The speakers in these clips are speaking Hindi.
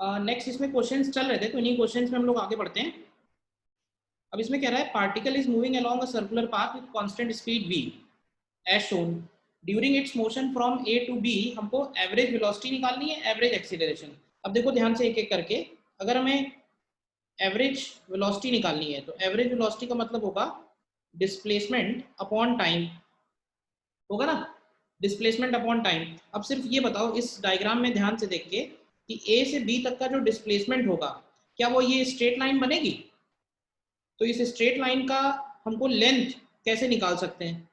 नेक्स्ट इसमें क्वेश्चंस चल रहे थे, तो इन्हीं क्वेश्चंस में हम लोग आगे बढ़ते हैं। अब इसमें कह रहा है particle is moving along a circular path with constant speed v as shown during its motion from a to b। हमको एवरेज वेलोसिटी निकालनी है, एवरेज एक्सीलरेशन। अब देखो ध्यान से एक एक करके, अगर हमें एवरेज वेलोसिटी निकालनी है तो एवरेज वेलोसिटी का मतलब होगा डिस्प्लेसमेंट अपॉन टाइम, होगा ना, डिस्प्लेसमेंट अपॉन टाइम। अब सिर्फ ये बताओ इस डायग्राम में ध्यान से देख के कि ए से बी तक का जो डिस्प्लेसमेंट होगा, क्या वो ये स्ट्रेट लाइन बनेगी? तो इस स्ट्रेट लाइन का हमको लेंथ कैसे निकाल सकते हैं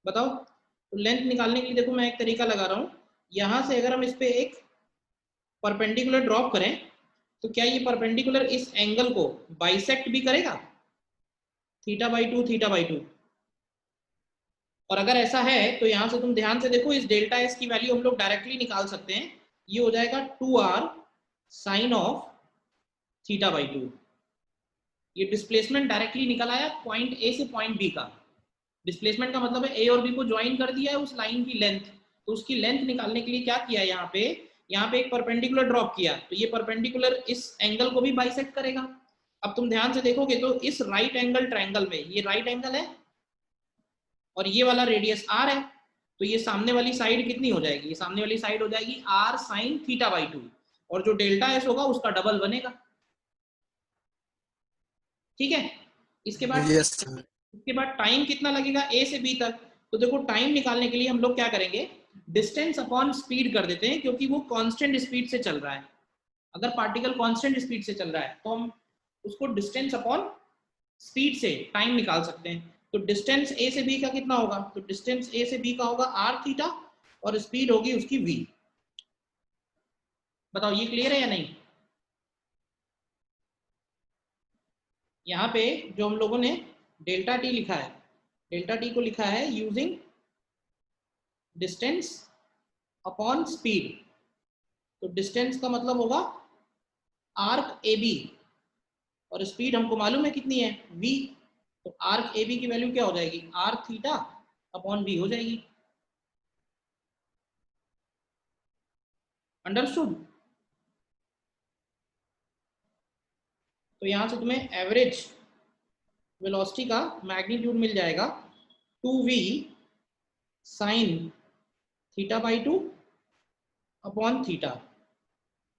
बताओ? तो लेंथ निकालने के लिए देखो मैं एक तरीका लगा रहा हूँ। यहाँ से अगर हम इस पे एक परपेंडिकुलर ड्रॉप करें तो क्या ये परपेंडिकुलर इस एंगल को बाइसेक्ट भी करेगा, theta by to, theta by to? और अगर ऐसा है तो यहाँ से तुम ध्यान से देखो, इस डेल्टा एस की वैल्यू हम लोग डायरेक्टली निकाल सकते हैं। ये हो जाएगा 2r sine of theta by two. ये डिस्प्लेसमेंट डायरेक्टली निकल आया पॉइंट ए से पॉइंट बी का। डिस्प्लेसमेंट का मतलब है ए और बी को ज्वाइन कर दिया है उस लाइन की लेंथ। तो उसकी लेंथ निकालने के लिए क्या किया है, यहाँ पे एक परपेंडिकुलर ड्रॉप किया, तो ये परपेंडिकुलर इस एंगल को भी बाइसेक्ट करेगा। अब तुम ध्यान से देखोगे तो इस राइट एंगल ट्रायंगल में ये राइट एंगल है और ये वाला रेडियस r है, तो ये सामने वाली साइड कितनी हो जाएगी? ये सामने वाली साइड हो जाएगी r sign theta by to, और जो डेल्टा एस होगा उसका डबल बनेगा। ठीक है, इसके बाद यस इसके बाद टाइम कितना लगेगा ए से बी तक? तो देखो टाइम निकालने के लिए हम लोग क्या करेंगे, डिस्टेंस अपॉन स्पीड कर देते हैं, क्योंकि वो कांस्टेंट स्पीड से चल रहा है। अगर पार्टिकल कांस्टेंट स्पीड से चल रहा है तो हम उसको डिस्टेंस अपॉन स्पीड से टाइम निकाल सकते हैं। तो डिस्टेंस ए से बी का कितना होगा? तो डिस्टेंस ए से बी का होगा आर थीटा और स्पीड होगी उसकी वी। बताओ ये क्लियर है या नहीं? यहाँ पे जो हम लोगों ने डेल्टा टी लिखा है, डेल्टा टी को लिखा है यूजिंग डिस्टेंस अपॉन स्पीड। तो डिस्टेंस का मतलब होगा आर्क ए बी और स्पीड हमको मालूम है कितनी है, v। तो आर्क ए बी की वैल्यू क्या हो जाएगी? आर थीटा अपॉन v हो जाएगी। अंडरस्टूड? तो यहां से तुम्हें एवरेज वेलोसिटी का मैग्नीट्यूड मिल जाएगा 2v sine theta by two upon theta.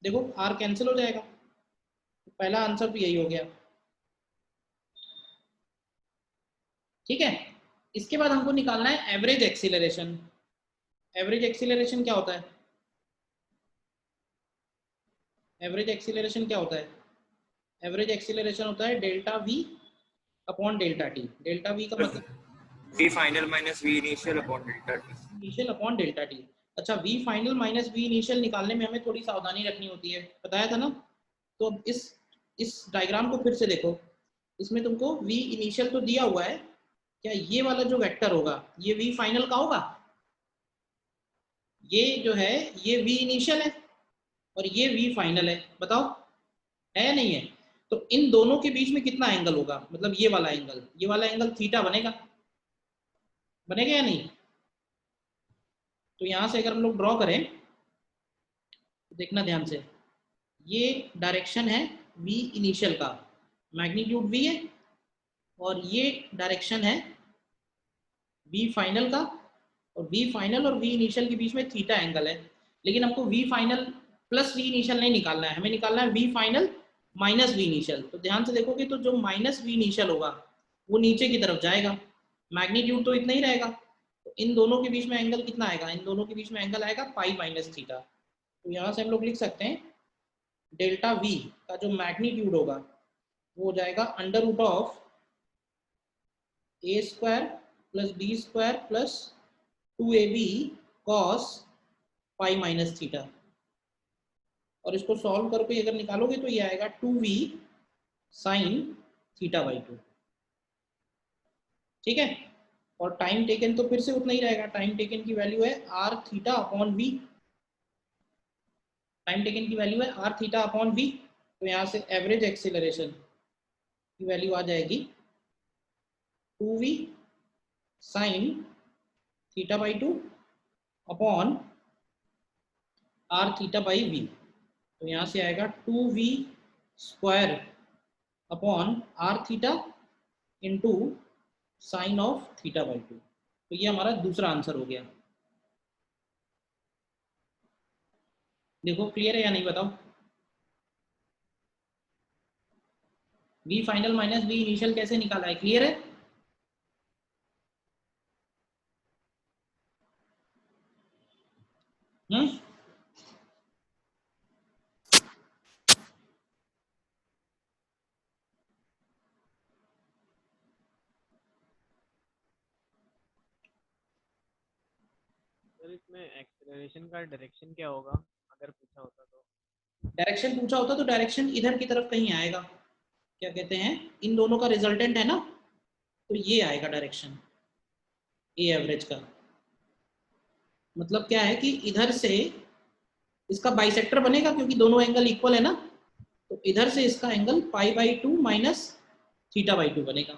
देखो r कैंसिल हो जाएगा, तो पहला आंसर तो यही हो गया। ठीक है, इसके बाद हमको निकालना है एवरेज एक्सीलरेशन। एवरेज एक्सीलरेशन क्या होता है? एवरेज एक्सीलरेशन क्या होता है? एवरेज एक्सीलरेशन होता है delta V upon delta T. Delta V का मतलब v final minus v initial upon delta t। Initial upon delta T. अच्छा, V final minus V initial निकालने में हमें थोड़ी सावधानी रखनी होती है, बताया था ना। तो अब इस डायग्राम को फिर से देखो, इसमें तुमको वी इनिशियल तो दिया हुआ है, क्या ये वाला जो वेक्टर होगा ये वी फाइनल का होगा? ये जो है ये वी इनिशियल है और ये वी फाइनल है, बताओ है या नहीं है? तो इन दोनों के बीच में कितना एंगल होगा, मतलब ये वाला एंगल थीटा बनेगा, बनेगा या नहीं? तो यहां से अगर हम लोग ड्रॉ करें तो देखना ध्यान से, ये डायरेक्शन है v इनिशियल का, मैग्नीट्यूड v है, और ये डायरेक्शन है v फाइनल का, और v फाइनल और v इनिशियल के बीच में थीटा एंगल है। लेकिन हमको v final plus v initial नहीं निकालना है, हमें निकालना है v final minus v initial. तो ध्यान से देखोगे तो जो माइनस v इनिशियल होगा वो नीचे की तरफ जाएगा, मैग्नीट्यूड तो इतना ही रहेगा। तो इन दोनों के बीच में एंगल कितना आएगा? इन दोनों के बीच में एंगल आएगा पाई माइनस थीटा। तो यहाँ से हम लोग लिख सकते हैं डेल्टा वी का जो मैग्नीट्यूड होगा वो हो जाएगा under root of a square plus b square plus 2ab cos pi minus theta. और इसको सॉल्व करके अगर निकालोगे तो ये आएगा 2v sine theta by to. ठीक है, और टाइम टेकन तो फिर से उतना ही रहेगा, टाइम टेकन की वैल्यू है r theta upon v. Time taken की वैल्यू है आर थीटा अपॉन वी। तो यहाँ से एवरेज एक्सीलरेशन की वैल्यू आ जाएगी 2v sine theta by two upon r theta by v. तो यहाँ से आएगा 2v square upon r theta into sine of theta by 2। तो ये हमारा दूसरा आंसर हो गया। देखो क्लियर है या नहीं बताओ। v final minus v initial कैसे निकाला है, क्लियर है? हम्म, सर इसमें एक्सेलरेशन का डायरेक्शन क्या होगा अगर पूछा होता तो? डायरेक्शन पूछा होता तो डायरेक्शन इधर की तरफ कहीं आएगा, क्या कहते हैं, इन दोनों का रिजल्टेंट है ना, तो ये आएगा डायरेक्शन ए एवरेज का। मतलब क्या है कि इधर से इसका बाइसेक्टर बनेगा क्योंकि दोनों एंगल इक्वल है ना, तो इधर से इसका angle pi by 2 minus theta by 2 बनेगा।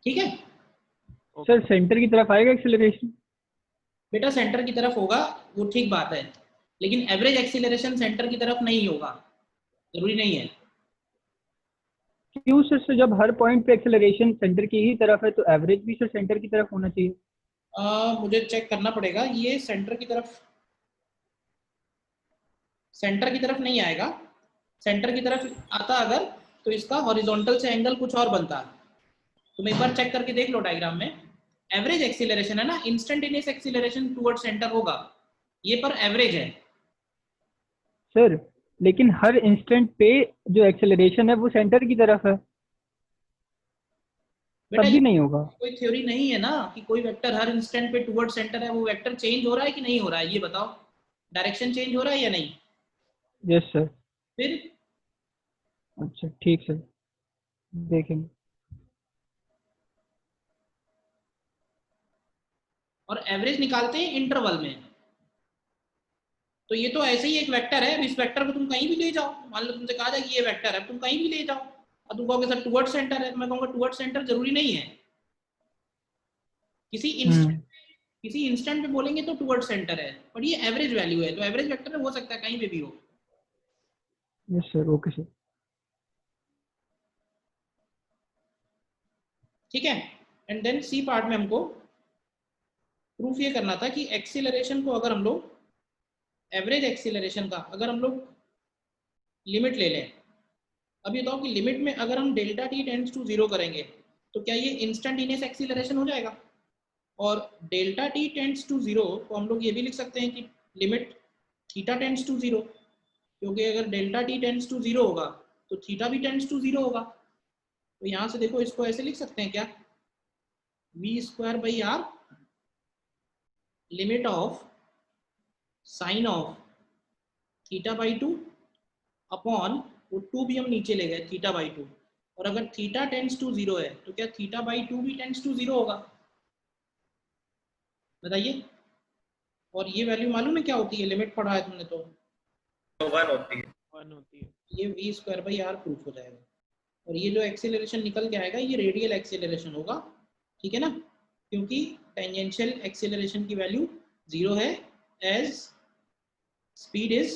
ठीक है सर सेंटर की तरफ आएगा एक्सेलरेशन? बेटा, सेंटर की तरफ होगा वो ठीक बात है, लेकिन एवरेज एक्सीलरेशन सेंटर की तरफ नहीं होगा, जरूरी नहीं है। क्यों सर? सर जब हर पॉइंट पे एक्सेलरेशन सेंटर की ही तरफ है तो एवरेज भी सर सेंटर की तरफ होना चाहिए। मुझे चेक करना पड़ेगा, ये सेंटर की तरफ, सेंटर की तरफ नहीं आएगा। सेंटर की तरफ आता अगर तो इसका हॉरिजॉन्टल से एंगल कुछ और बनता। तुम एक बार चेक करके देख लो डायग्राम में, एवरेज एक्सीलरेशन है ना, इंस्टेंटेनियस एक्सीलरेशन टुवर्ड सेंटर होगा, ये पर एवरेज है। सर लेकिन हर इंस्टेंट पे जो एक्सेलरेशन है वो सेंटर की तरफ है, बेटा तब ये भी नहीं होगा। कोई थ्योरी नहीं है ना कि कोई वेक्टर हर इंस्टेंट पे टुवर्ड सेंटर है, वो वेक्टर चेंज हो रहा है कि नहीं हो रहा है, ये बताओ। डायरेक्शन चेंज हो रहा है या नहीं? Yes sir. फिर अच्छा ठीक सर, देखेंगे। और एवरेज निकालते हैं इंटरवल में। तो ये तो ऐसे ही एक वेक्टर है, अब इस वेक्टर को तुम कहीं भी ले जाओ, मान लो तुमसे कहा जाए कि ये वेक्टर है, तुम कहीं भी ले जाओ, और तुम कहोगे सर टुवर्ड सेंटर है, तो मैं कहूँगा टुवर्ड सेंटर जरूरी नहीं है। किसी इंस्टेंट किसी इंस्टेंट पे बोलेंगे तो टुवर्ड सेंटर है, पर ये एवरेज वैल्यू है, तो एवरेज वेक्टर हो सकता है कहीं पे भी हो। Yes sir, okay sir. ठीक है, एंड देन सी पार्ट में हमको प्रूफ ये करना था कि एक्सीलरेशन को अगर हम लोग, एवरेज एक्सीलरेशन का अगर हम लोग लिमिट ले लें, अब ये बताओ कि लिमिट में अगर हम डेल्टा टी टेंड्स टू 0 करेंगे तो क्या ये इंस्टेंटेनियस एक्सीलरेशन हो जाएगा? और डेल्टा टी टेंड्स टू 0 को हम लोग ये भी लिख सकते हैं कि लिमिट थीटा टेंड्स टू 0, क्योंकि अगर डेल्टा टी टेंड्स टू 0 होगा तो थीटा भी टेंड्स टू 0 होगा। तो यहाँ से देखो इसको ऐसे लिख सकते हैं क्या, v square by r limit of sine of theta by 2 upon, वो 2 भी हम नीचे ले गए, थीटा बाई 2, और अगर थीटा टेंड्स टू 0 है तो क्या थीटा बाई 2 भी टेंड्स टू 0 होगा? बताइए। और ये वैल्यू मालूम है क्या होती है, लिमिट पढ़ा है तुमने तो, 1 होती है। 1 होती है। ये v square by r proof हो जाएगा। और ये जो एक्सेलरेशन निकल के आएगा ये रेडियल एक्सेलरेशन होगा, ठीक है ना, क्योंकि टेंजेंशियल एक्सेलरेशन की वैल्यू 0 है एज स्पीड इज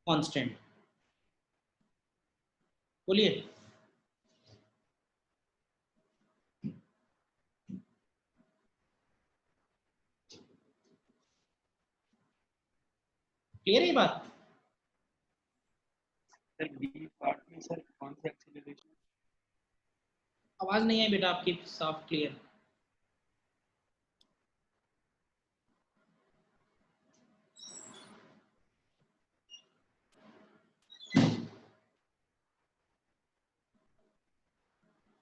कांस्टेंट। बोलिए। क्लियर है ये बात? सर बी पार्ट में सर कौन सा एक्सीलरेशन? आवाज नहीं है बेटा आपकी साफ क्लियर।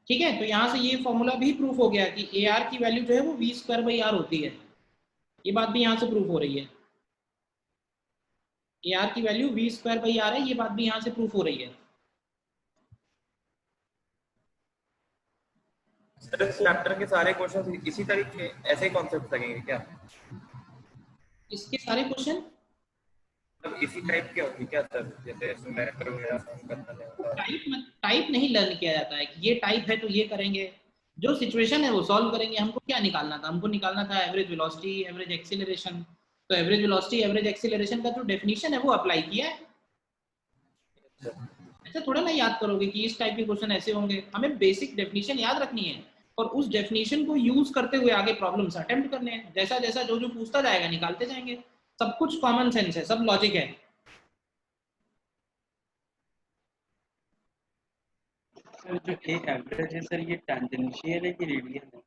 ठीक है, तो यहाँ से ये फॉर्मूला भी प्रूफ हो गया कि ए आर की वैल्यू जो है वो वी स्क्वायर बाई आर होती है, ये बात भी यहाँ से प्रूफ हो रही है। ए आर की value v square by r है, ये बात भी यहाँ से प्रूफ हो रही है। सर इस चैप्टर के सारे क्वेश्चन इसी तरीके ऐसे ही कॉन्सेप्ट लगेंगे क्या? इसके सारे क्वेश्चन मतलब इसी टाइप के होंगे क्या सर, जैसे सिलेंडर वगैरह सॉल्व करना है? टाइप नहीं लर्न किया जाता है कि ये टाइप है तो ये करेंगे, जो सिचुएशन है वो सॉल्व करेंगे। हमको क्या निकालना था? हमको निकालना था एवरेज वेलोसिटी, एवरेज एक्सीलरेशन। तो एवरेज वेलोसिटी, एवरेज एक्सीलरेशन का जो डेफिनेशन है वो अप्लाई किया है। ऐसा थोड़ा ना याद करोगे कि इस टाइप के क्वेश्चन ऐसे होंगे। हमें बेसिक डेफिनेशन याद रखनी है और उस डेफिनेशन को यूज करते हुए आगे प्रॉब्लम्स अटेम्प्ट करने हैं। जैसा जैसा जो जो पूछता जाएगा निकालते जाएंगे। सब कुछ कॉमन सेंस है, सब लॉजिक है। सर जो ए एवरेज है सर, ये टेंजेंशियल है कि रेडियल है?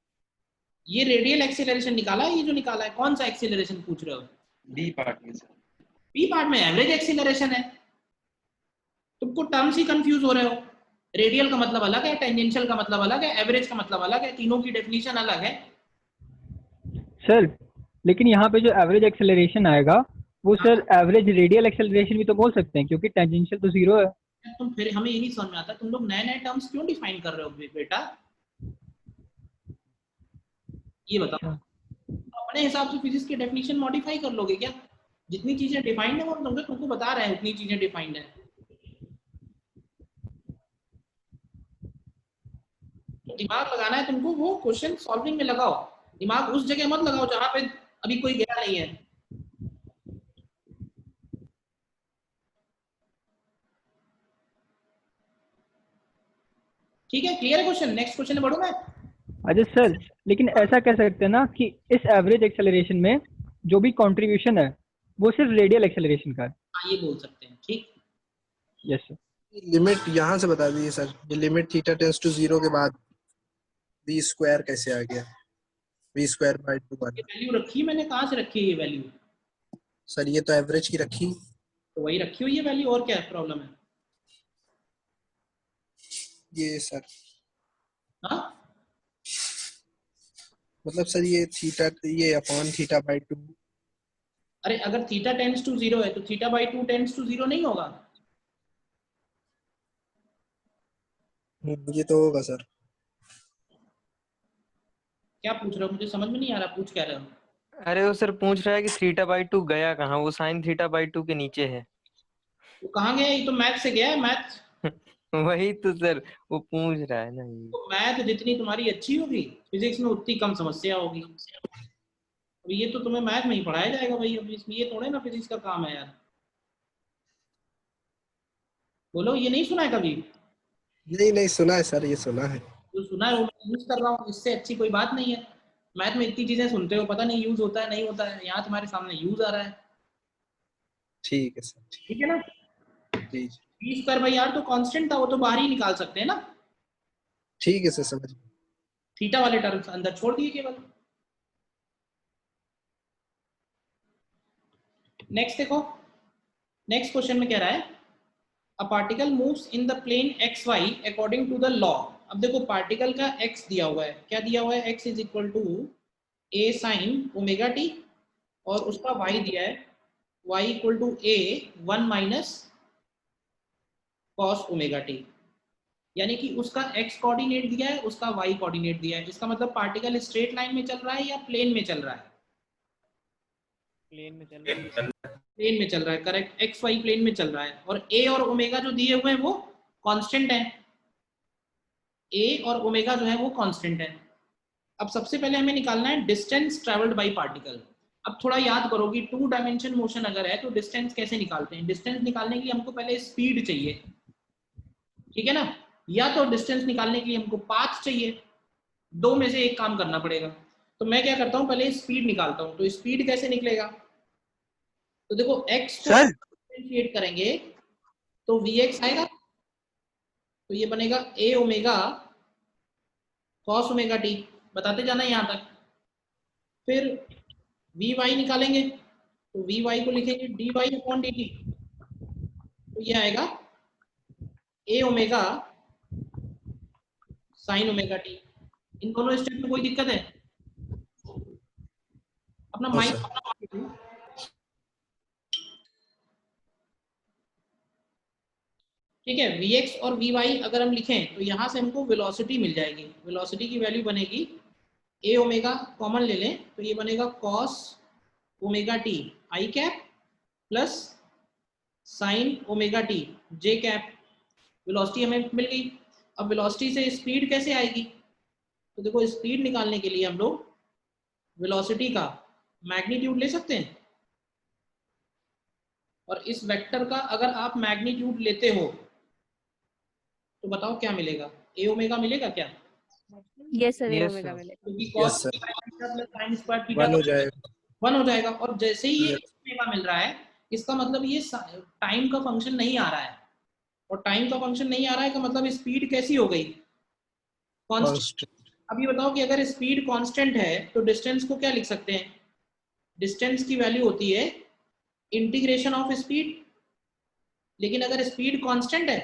ये रेडियल एक्सीलरेशन निकाला है, ये जो निकाला है। कौन सा एक्सीलरेशन पूछ रहे हो? डी पार्ट में सर। बी पार्ट में एवरेज एक्सीलरेशन है। तुमको टर्म्स ही कंफ्यूज हो रहे हो। रेडियल का मतलब अलग है, टेंजेंशियल का मतलब अलग है, एवरेज का मतलब अलग है, तीनों की डेफिनेशन अलग है। सर लेकिन यहाँ पे जो एवरेज एक्सेलरेशन आएगा वो सर एवरेज रेडियल एक्सेलरेशन भी तो बोल सकते हैं, क्योंकि टेंजेंशियल तो जीरो है। तुम फिर हमें यही समझ में आता है, तुम लोग नए नए टर्म्स क्यों डिफाइन कर रहे हो बेटा? ये बताओ। अपने हिसाब से फिजिक्स की डेफिनेशन मॉडिफाई कर लोगे क्या? जितनी चीजें डिफाइंड है वो तुमको बता रहे हैं, उतनी चीजें डिफाइंड है। तो दिमाग लगाना है तुमको, वो क्वेश्चन सॉल्विंग में लगाओ। दिमाग उस जगह मत लगाओ जहां पे अभी कोई गया नहीं है। ठीक है, क्लियर है क्वेश्चन? नेक्स्ट क्वेश्चन में बढ़ूं मैं? अच्छा सर, लेकिन ऐसा कह सकते हैं ना कि इस एवरेज एक्सेलरेशन में जो भी कंट्रीब्यूशन है वो सिर्फ रेडियल एक्सेलरेशन का है। हाँ, ये बोल सकते हैं। ठीक। Yes sir. लिमिट यहाँ से बता दीजिए सर, ये लिमिट थीटा टेंड्स टू 0 के बाद v स्क्वायर कैसे आ गया? v स्क्वायर बाय 2 ये वाला। वैल्यू रखी मैंने, कहाँ से रखी है ये वैल्यू? सर ये तो एवरेज की रखी। तो वही रखी हुई है वैल्यू, और क्या प्रॉब्लम है? ये सर हाँ, मतलब सर ये थीटा, ये अपॉन थीटा बाय 2। अरे अगर थीटा टेंड्स टू 0 है तो थीटा बाई 2 टेंड्स टू 0 नहीं होगा? ये तो होगा सर। क्या पूछ रहे हो? मुझे समझ में नहीं आ रहा, पूछ क्या रहे हो? अरे वो सर पूछ रहा है कि थीटा बाई 2 गया कहाँ, वो साइन थीटा बाई 2 के नीचे है। वो कहाँ गया? ये तो मैथ से गया है, मैथ। वही तो सर वो पूछ रहा है ना ये। तो मैथ जितनी तुम्हारी अच्छी होगी फिजिक्स में उतनी कम समस्या होगी। अब ये तो तुम्हें मैथ में ही पढ़ाया जाएगा भाई, अब इसमें ये थोड़े ना फिजिक्स का काम है यार। बोलो, ये नहीं सुना है कभी? नहीं नहीं सुना है सर, ये सुना है। जो सुना है वो मैं यूज कर रहा हूँ, इससे अच्छी कोई बात नहीं है। मैथ में इतनी चीजें सुनते हो, पता नहीं यूज होता है नहीं होता है, यहाँ तुम्हारे सामने यूज आ रहा है। ठीक है सर। ठीक है ना? जी बी स्क्वायर बाई आर तो कांस्टेंट था, वो तो बाहर ही निकाल सकते हैं ना। ठीक है सर, समझ गया। थीटा वाले टर्म्स अंदर छोड़ दिए केवल। नेक्स्ट देखो, नेक्स्ट क्वेश्चन में कह रहा है a particle moves in the plane x y according to the law. अब देखो पार्टिकल का एक्स दिया हुआ है, क्या दिया हुआ है? X is equal to a sine omega t, और उसका वाई दिया है y equal to a 1 minus cos omega t. यानी कि उसका x कोऑर्डिनेट दिया है, उसका y कोऑर्डिनेट दिया है। इसका मतलब पार्टिकल स्ट्रेट लाइन में चल रहा है या प्लेन में चल रहा है? प्लेन में चल रहा है। प्लेन में चल रहा है, करेक्ट। एक्स वाई प्लेन में चल रहा है, और a और ओमेगा जो दिए हुए हैं वो कांस्टेंट है। a और ओमेगा जो है वो कांस्टेंट है। अब सबसे पहले हमें निकालना है डिस्टेंस ट्रेवल्ड बाय पार्टिकल। अब थोड़ा याद करो कि 2 डायमेंशन मोशन अगर है तो डिस्टेंस कैसे निकालते हैं? डिस्टेंस निकालने के लिए हमको पहले स्पीड चाहिए, ठीक है ना? या तो डिस्टेंस निकालने के लिए हमको पाथ चाहिए, दो में से एक काम करना पड़ेगा। तो मैं क्या करता हूँ, पहले स्पीड निकालता हूँ। तो स्पीड कैसे निकलेगा? तो देखो x को डिफरेंशिएट करेंगे तो vx आएगा, तो ये बनेगा a omega cos omega t। बताते जाना यहाँ तक। फिर vy निकालेंगे तो vy को लिखेंगे dy अपॉन dt, तो ये आएगा a omega sin omega t। इन दोनों स्टेप में कोई दिक्कत है? अपना माइक ठीक है। vx और vy अगर हम लिखें तो यहाँ से हमको वेलोसिटी मिल जाएगी। वेलोसिटी की वैल्यू बनेगी a ओमेगा, कॉमन ले लें तो ये बनेगा cos omega t I cap plus sin omega t j cap. Velocity हमें मिल गई। अब वेलोसिटी से स्पीड कैसे आएगी? तो देखो स्पीड निकालने के लिए हम लोग वेलोसिटी का मैग्नीट्यूड ले सकते हैं, और इस वेक्टर का अगर आप मैग्नीट्यूड लेते हो तो बताओ क्या मिलेगा, ए ओमेगा मिलेगा क्या? यस सर, ये यस ओमेगा सर। मिलेगा। क्योंकि yes cos sir, plus sin square theta 1 हो जाएगा। 1 हो जाएगा, और जैसे ही ये Yes. ओमेगा मिल रहा है इसका मतलब ये टाइम का फंक्शन नहीं आ रहा है, और टाइम का फंक्शन नहीं आ रहा है का मतलब स्पीड कैसी हो गई, कांस्टेंट। Constant. अब ये बताओ कि अगर स्पीड कांस्टेंट है तो डिस्टेंस को क्या लिख सकते हैं, डिस्टेंस की वैल्यू होती है इंटीग्रेशन ऑफ स्पीड, लेकिन अगर स्पीड कांस्टेंट है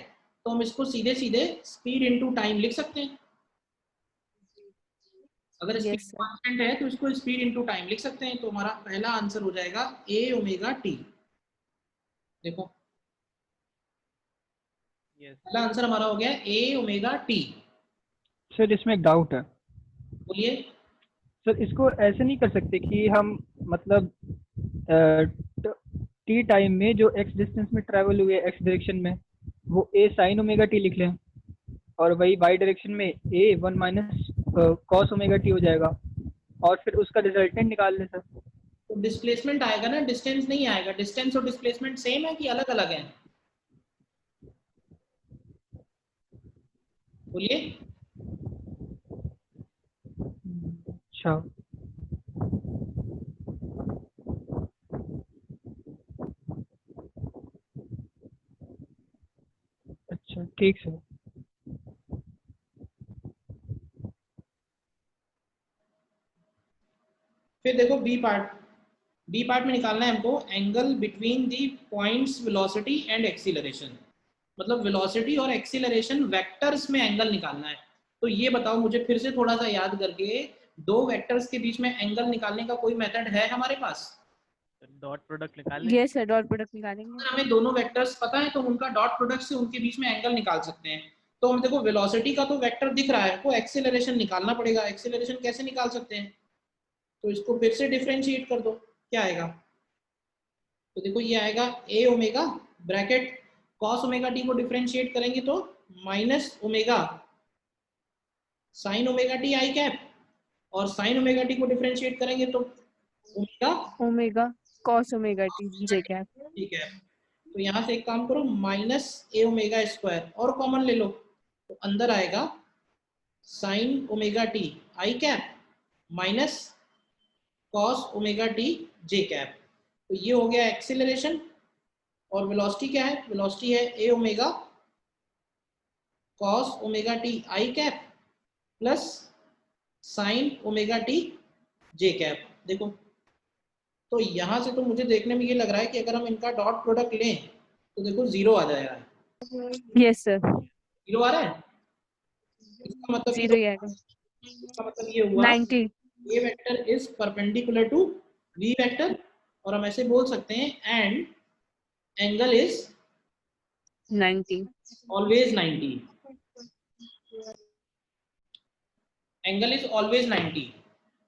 तो हम इसको सीधे सीधे स्पीड इनटू टाइम लिख सकते हैं। अगर स्पीड यस सर। कांस्टेंट है तो इसको स्पीड इनटू टाइम लिख सकते हैं, तो हमारा पहला आंसर हो जाएगा ए ओमेगा टी। देखो यस पहला आंसर हमारा हो गया ए ओमेगा टी। सर इसमें एक डाउट है। बोलिए। सर इसको ऐसे नहीं कर सकते कि हम मतलब टी टाइम में जो एक्स डिस्टेंस में ट्रैवल हुए एक्स डायरेक्शन में वो ए साइन ओमेगा टी लिख लें, और वही वाई डायरेक्शन में ए 1 माइनस कॉस ओमेगा टी हो जाएगा, और फिर उसका रिजल्टेंट निकाल लें सर। तो डिस्प्लेसमेंट आएगा ना, डिस्टेंस नहीं आएगा। डिस्टेंस और डिस्प्लेसमेंट सेम है कि अलग अलग है? बोलिए। अच्छा अच्छा ठीक सर। फिर देखो बी पार्ट। बी पार्ट में निकालना है हमको angle between the points velocity and acceleration, मतलब वेलोसिटी और एक्सीलरेशन वेक्टर्स में एंगल निकालना है। तो ये बताओ मुझे फिर से थोड़ा सा याद करके, दो वेक्टर्स के बीच में एंगल निकालने का कोई मेथड है हमारे पास? डॉट प्रोडक्ट निकाल लें। यस सर, डॉट प्रोडक्ट निकालेंगे। अगर हमें दोनों वेक्टर्स पता है तो उनका डॉट प्रोडक्ट से उनके बीच में एंगल निकाल सकते हैं। तो हम देखो वेलोसिटी का तो वेक्टर दिख रहा है, वो एक्सीलरेशन निकालना पड़ेगा। एक्सीलरेशन कैसे निकाल सकते हैं, तो इसको फिर से डिफरेंशिएट कर दो, क्या आएगा? तो देखो ये आएगा A omega bracket cos omega T को डिफरेंशिएट करेंगे तो minus omega sine omega T I cap, और साइन ओमेगा टी को डिफरेंशिएट करेंगे तो omega omega cos omega T J cap. ठीक है। तो यहाँ से एक काम करो, माइनस ए ओमेगा स्क्वायर और कॉमन ले लो, तो अंदर आएगा sine omega T I cap minus cos omega T J cap. तो ये हो गया एक्सीलरेशन, और वेलोसिटी क्या है, वेलोसिटी है A omega cos omega T I cap plus sine omega T J cap. देखो तो यहाँ से तो मुझे देखने में ये लग रहा है कि अगर हम इनका डॉट प्रोडक्ट लें तो देखो जीरो आ जाएगा। यस सर, जीरो आ रहा है, इसका मतलब ये, जीरो ही आएगा। इसका मतलब ये हुआ 90। A vector is perpendicular to V vector, और हम ऐसे बोल सकते हैं and angle is 90। Always 90। Angle is always 90।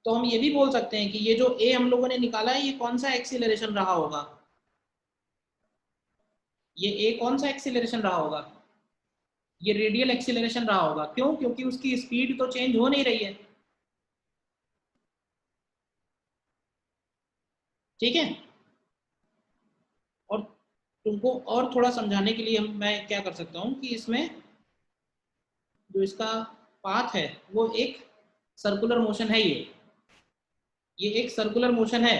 तो हम ये भी बोल सकते हैं कि ये जो ए हम लोगों ने निकाला है ये कौन सा एक्सीलरेशन रहा होगा, ये ए कौन सा एक्सीलरेशन रहा होगा, ये रेडियल एक्सीलरेशन रहा होगा। क्यों? क्योंकि उसकी स्पीड तो चेंज हो नहीं रही है। ठीक है। और तुमको और थोड़ा समझाने के लिए मैं क्या कर सकता हूँ कि इसमें जो इसका पाथ है वो एक सर्कुलर मोशन है, ये एक सर्कुलर मोशन है।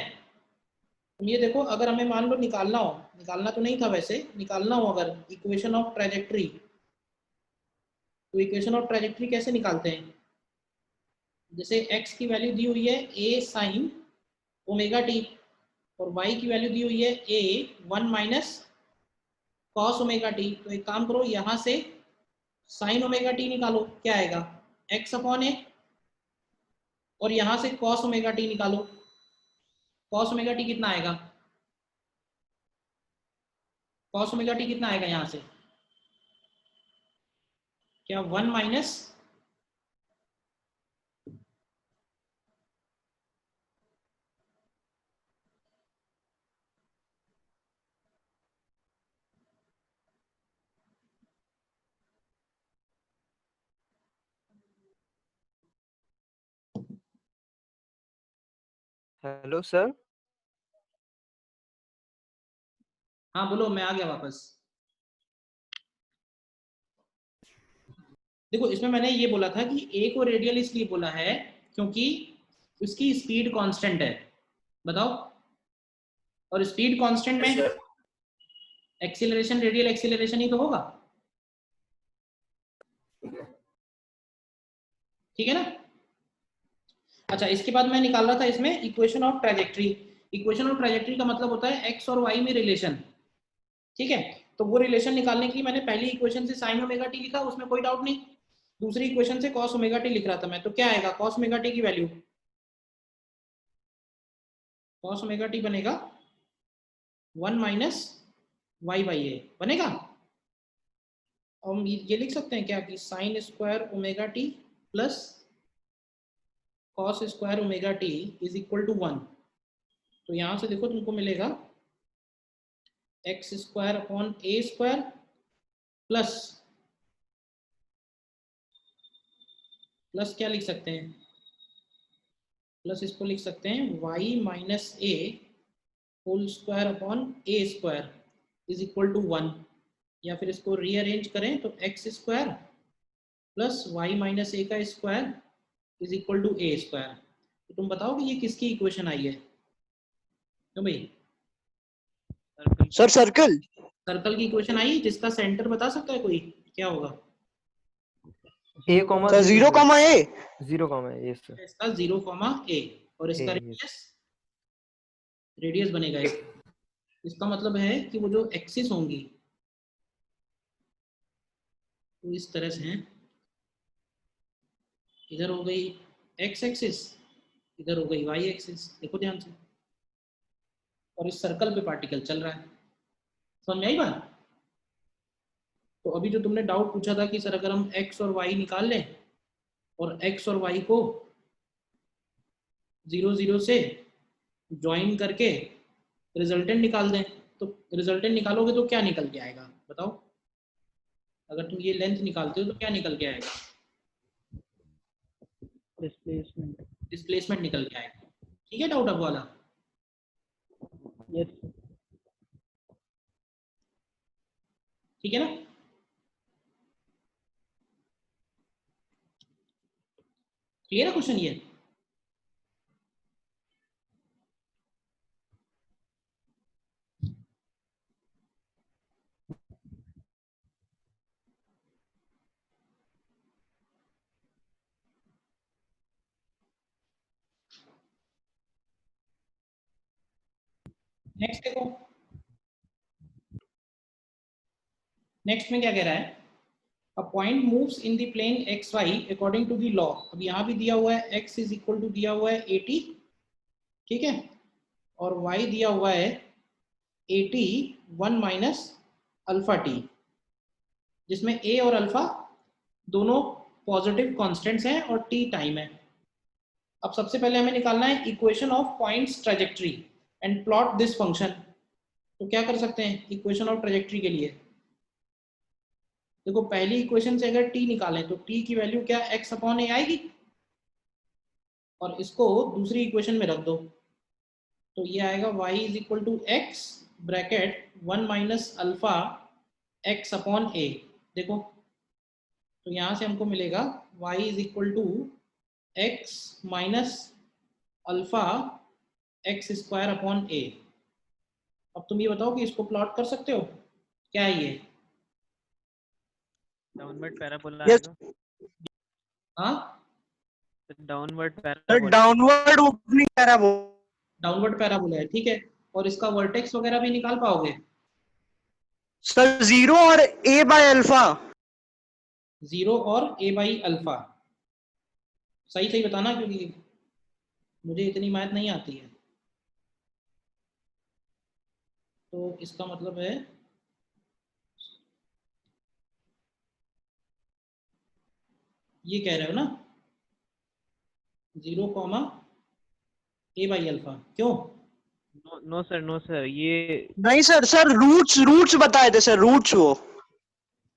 तुम ये देखो, अगर हमें मान लो निकालना हो, निकालना तो नहीं था वैसे, निकालना हो अगर इक्वेशन ऑफ ट्रेजेक्ट्री, तो इक्वेशन ऑफ ट्रेजेक्ट्री कैसे निकालते हैं? जैसे x की वैल्यू दी हुई है a साइन ओमेगा टी, और y की वैल्यू दी हुई है a 1 minus cos omega T. तो एक काम करो, यहाँ से साइन ओमेगा टी निकालो, क्या आएगा x अपॉन ए, और यहाँ से कॉस ओमेगा टी निकालो, कॉस ओमेगा टी कितना आएगा, कॉस ओमेगा टी कितना आएगा यहाँ से, क्या 1 माइनस हेलो सर। हाँ बोलो, मैं आ गया वापस। देखो इसमें मैंने ये बोला था कि ए को रेडियल इसलिए बोला है क्योंकि उसकी स्पीड कांस्टेंट है। बताओ, और स्पीड कांस्टेंट में एक्सीलरेशन रेडियल एक्सीलरेशन ही तो होगा, ठीक है ना। अच्छा, इसके बाद मैं निकाल रहा था इसमें equation of trajectory. Equation of trajectory का मतलब होता है एक्स और वाई में रिलेशन, ठीक है। तो वो रिलेशन निकालने के लिए मैंने पहली इक्वेशन से साइन ओमेगा टी लिखा, उसमें कोई डाउट नहीं। दूसरी इक्वेशन से कॉस ओमेगा टी लिख रहा था मैं, तो क्या आएगा कॉस ओमेगा टी की वैल्यू, कॉस ओमेगा टी बनेगा 1 माइनस वाई बाई ए बनेगा। हम ये लिख सकते हैं क्या कि sine square omega t plus cos square omega t is equal to 1। तो यहां से देखो तुमको मिलेगा एक्स स्क्वायर अपॉन ए स्क्वायर प्लस क्या लिख सकते हैं, प्लस इसको लिख सकते हैं y minus A whole square upon A square is equal to 1, या फिर इसको रीअरेंज करें तो X square plus Y minus A का square is equal to A square. तो तुम बताओ कि ये किसकी इक्वेशन आई है, क्यों भाई सर्कल सर सर्कल। सर्कल की इक्वेशन आई, जिसका सेंटर बता सकता है कोई क्या होगा। ए कॉमा सर 0 कॉमा ए। 0 कॉमा ए, यस सर। इसका 0 कॉमा ए और इसका ए, रेडियस बनेगा इसका। इसका मतलब है कि वो जो एक्सिस होंगी वो इस तरह से हैं, इधर हो गई एक्स एक्सिस, इधर हो गई वाई एक्सिस, देखो ध्यान से। और इस सर्कल पे पार्टिकल चल रहा है, समझ में आई बात। तो अभी जो तुमने डाउट पूछा था कि सर अगर हम एक्स और वाई निकाल लें और एक्स और वाई को 0 0 से ज्वाइन करके रिजल्टेंट निकाल दें, तो रिजल्टेंट निकालोगे तो क्या निकल के आएगा बताओ। अगर तुम ये लेंथ निकालते हो तो क्या निकल के आएगा, डिस्प्लेसमेंट। डिस्प्लेसमेंट निकल के आएगा, ठीक है। डाउट अब वाला, यस। ठीक है ना। क्लियर है क्वेश्चन ये। नेक्स्ट देखो, नेक्स्ट में क्या कह रहा है, a point moves in the plane x y according to the law. अब यहाँ भी दिया हुआ है x इज इक्वल टू दिया हुआ है 80, ठीक है, और y दिया हुआ है 80 1 माइनस अल्फा टी, जिसमें a और अल्फा दोनों पॉजिटिव कांस्टेंट्स हैं और t टाइम है। अब सबसे पहले हमें निकालना है equation of points trajectory and plot this function. तो क्या कर सकते हैं इक्वेशन ऑफ ट्रैजेक्टरी के लिए, देखो पहली इक्वेशन से अगर t निकालें तो t की वैल्यू क्या x अपॉन ए आएगी, और इसको दूसरी इक्वेशन में रख दो तो ये आएगा y is equal to X bracket 1 minus alpha x upon A. देखो तो यहाँ से हमको मिलेगा y is equal to X minus alpha X square upon A. अब तुम ये बताओ कि इसको प्लॉट कर सकते हो, क्या है ये, डाउनवर्ड पैराबोला Yes. आएगा। हाँ downward sir parabola. Downward opening parabola. Downward parabola है, ठीक है। और इसका वर्टेक्स वगैरह भी निकाल पाओगे, सर 0 और a बाय अल्फा। 0 और a बाई अल्फा। सही सही बताना क्योंकि मुझे इतनी मैथ नहीं आती है। तो इसका मतलब है ये कह रहे हो ना 0 कॉमा ए बाई अल्फा, क्यों। नो सर, नो सर, ये नहीं सर, सर रूट्स बताए थे सर, रूट्स वो।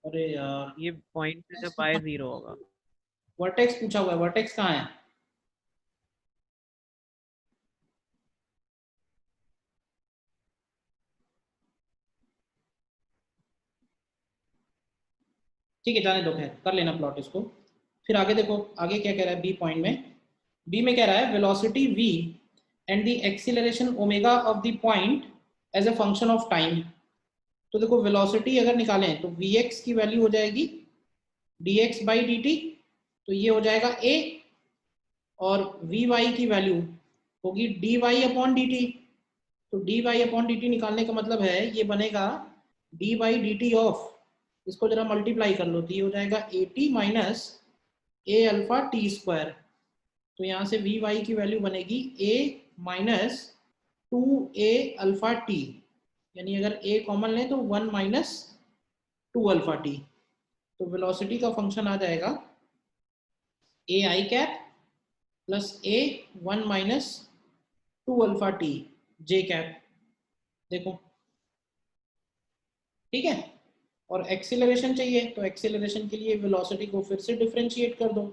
अरे यार ये पॉइंट से जब आए 0 होगा। वर्टेक्स पूछा हुआ है, वर्टेक्स कहाँ है, ठीक है, जाने दो, खैर कर लेना प्लॉट इसको। फिर आगे देखो, आगे क्या कह रहा है बी पॉइंट में। बी में कह रहा है velocity v and the acceleration omega of the point as a function of time. तो देखो वेलोसिटी अगर निकालें तो vx की वैल्यू हो जाएगी dx बाई dt, तो ये हो जाएगा a, और vy की वैल्यू होगी dy अपॉन dt। तो dy अपॉन dt निकालने का मतलब है ये बनेगा dy dt ऑफ, इसको जरा मल्टीप्लाई कर लो तो ये हो जाएगा at minus a alpha T square. तो यहाँ से vy की वैल्यू बनेगी a minus 2a alpha T, यानी अगर a कॉमन लें तो 1 माइनस 2 अल्फा टी। तो वेलोसिटी का फंक्शन आ जाएगा a I cap plus a 1 minus 2 alpha T j cap. देखो ठीक है, और एक्सीलरेशन चाहिए तो एक्सीलरेशन के लिए वेलोसिटी को फिर से डिफरेंशिएट कर दो।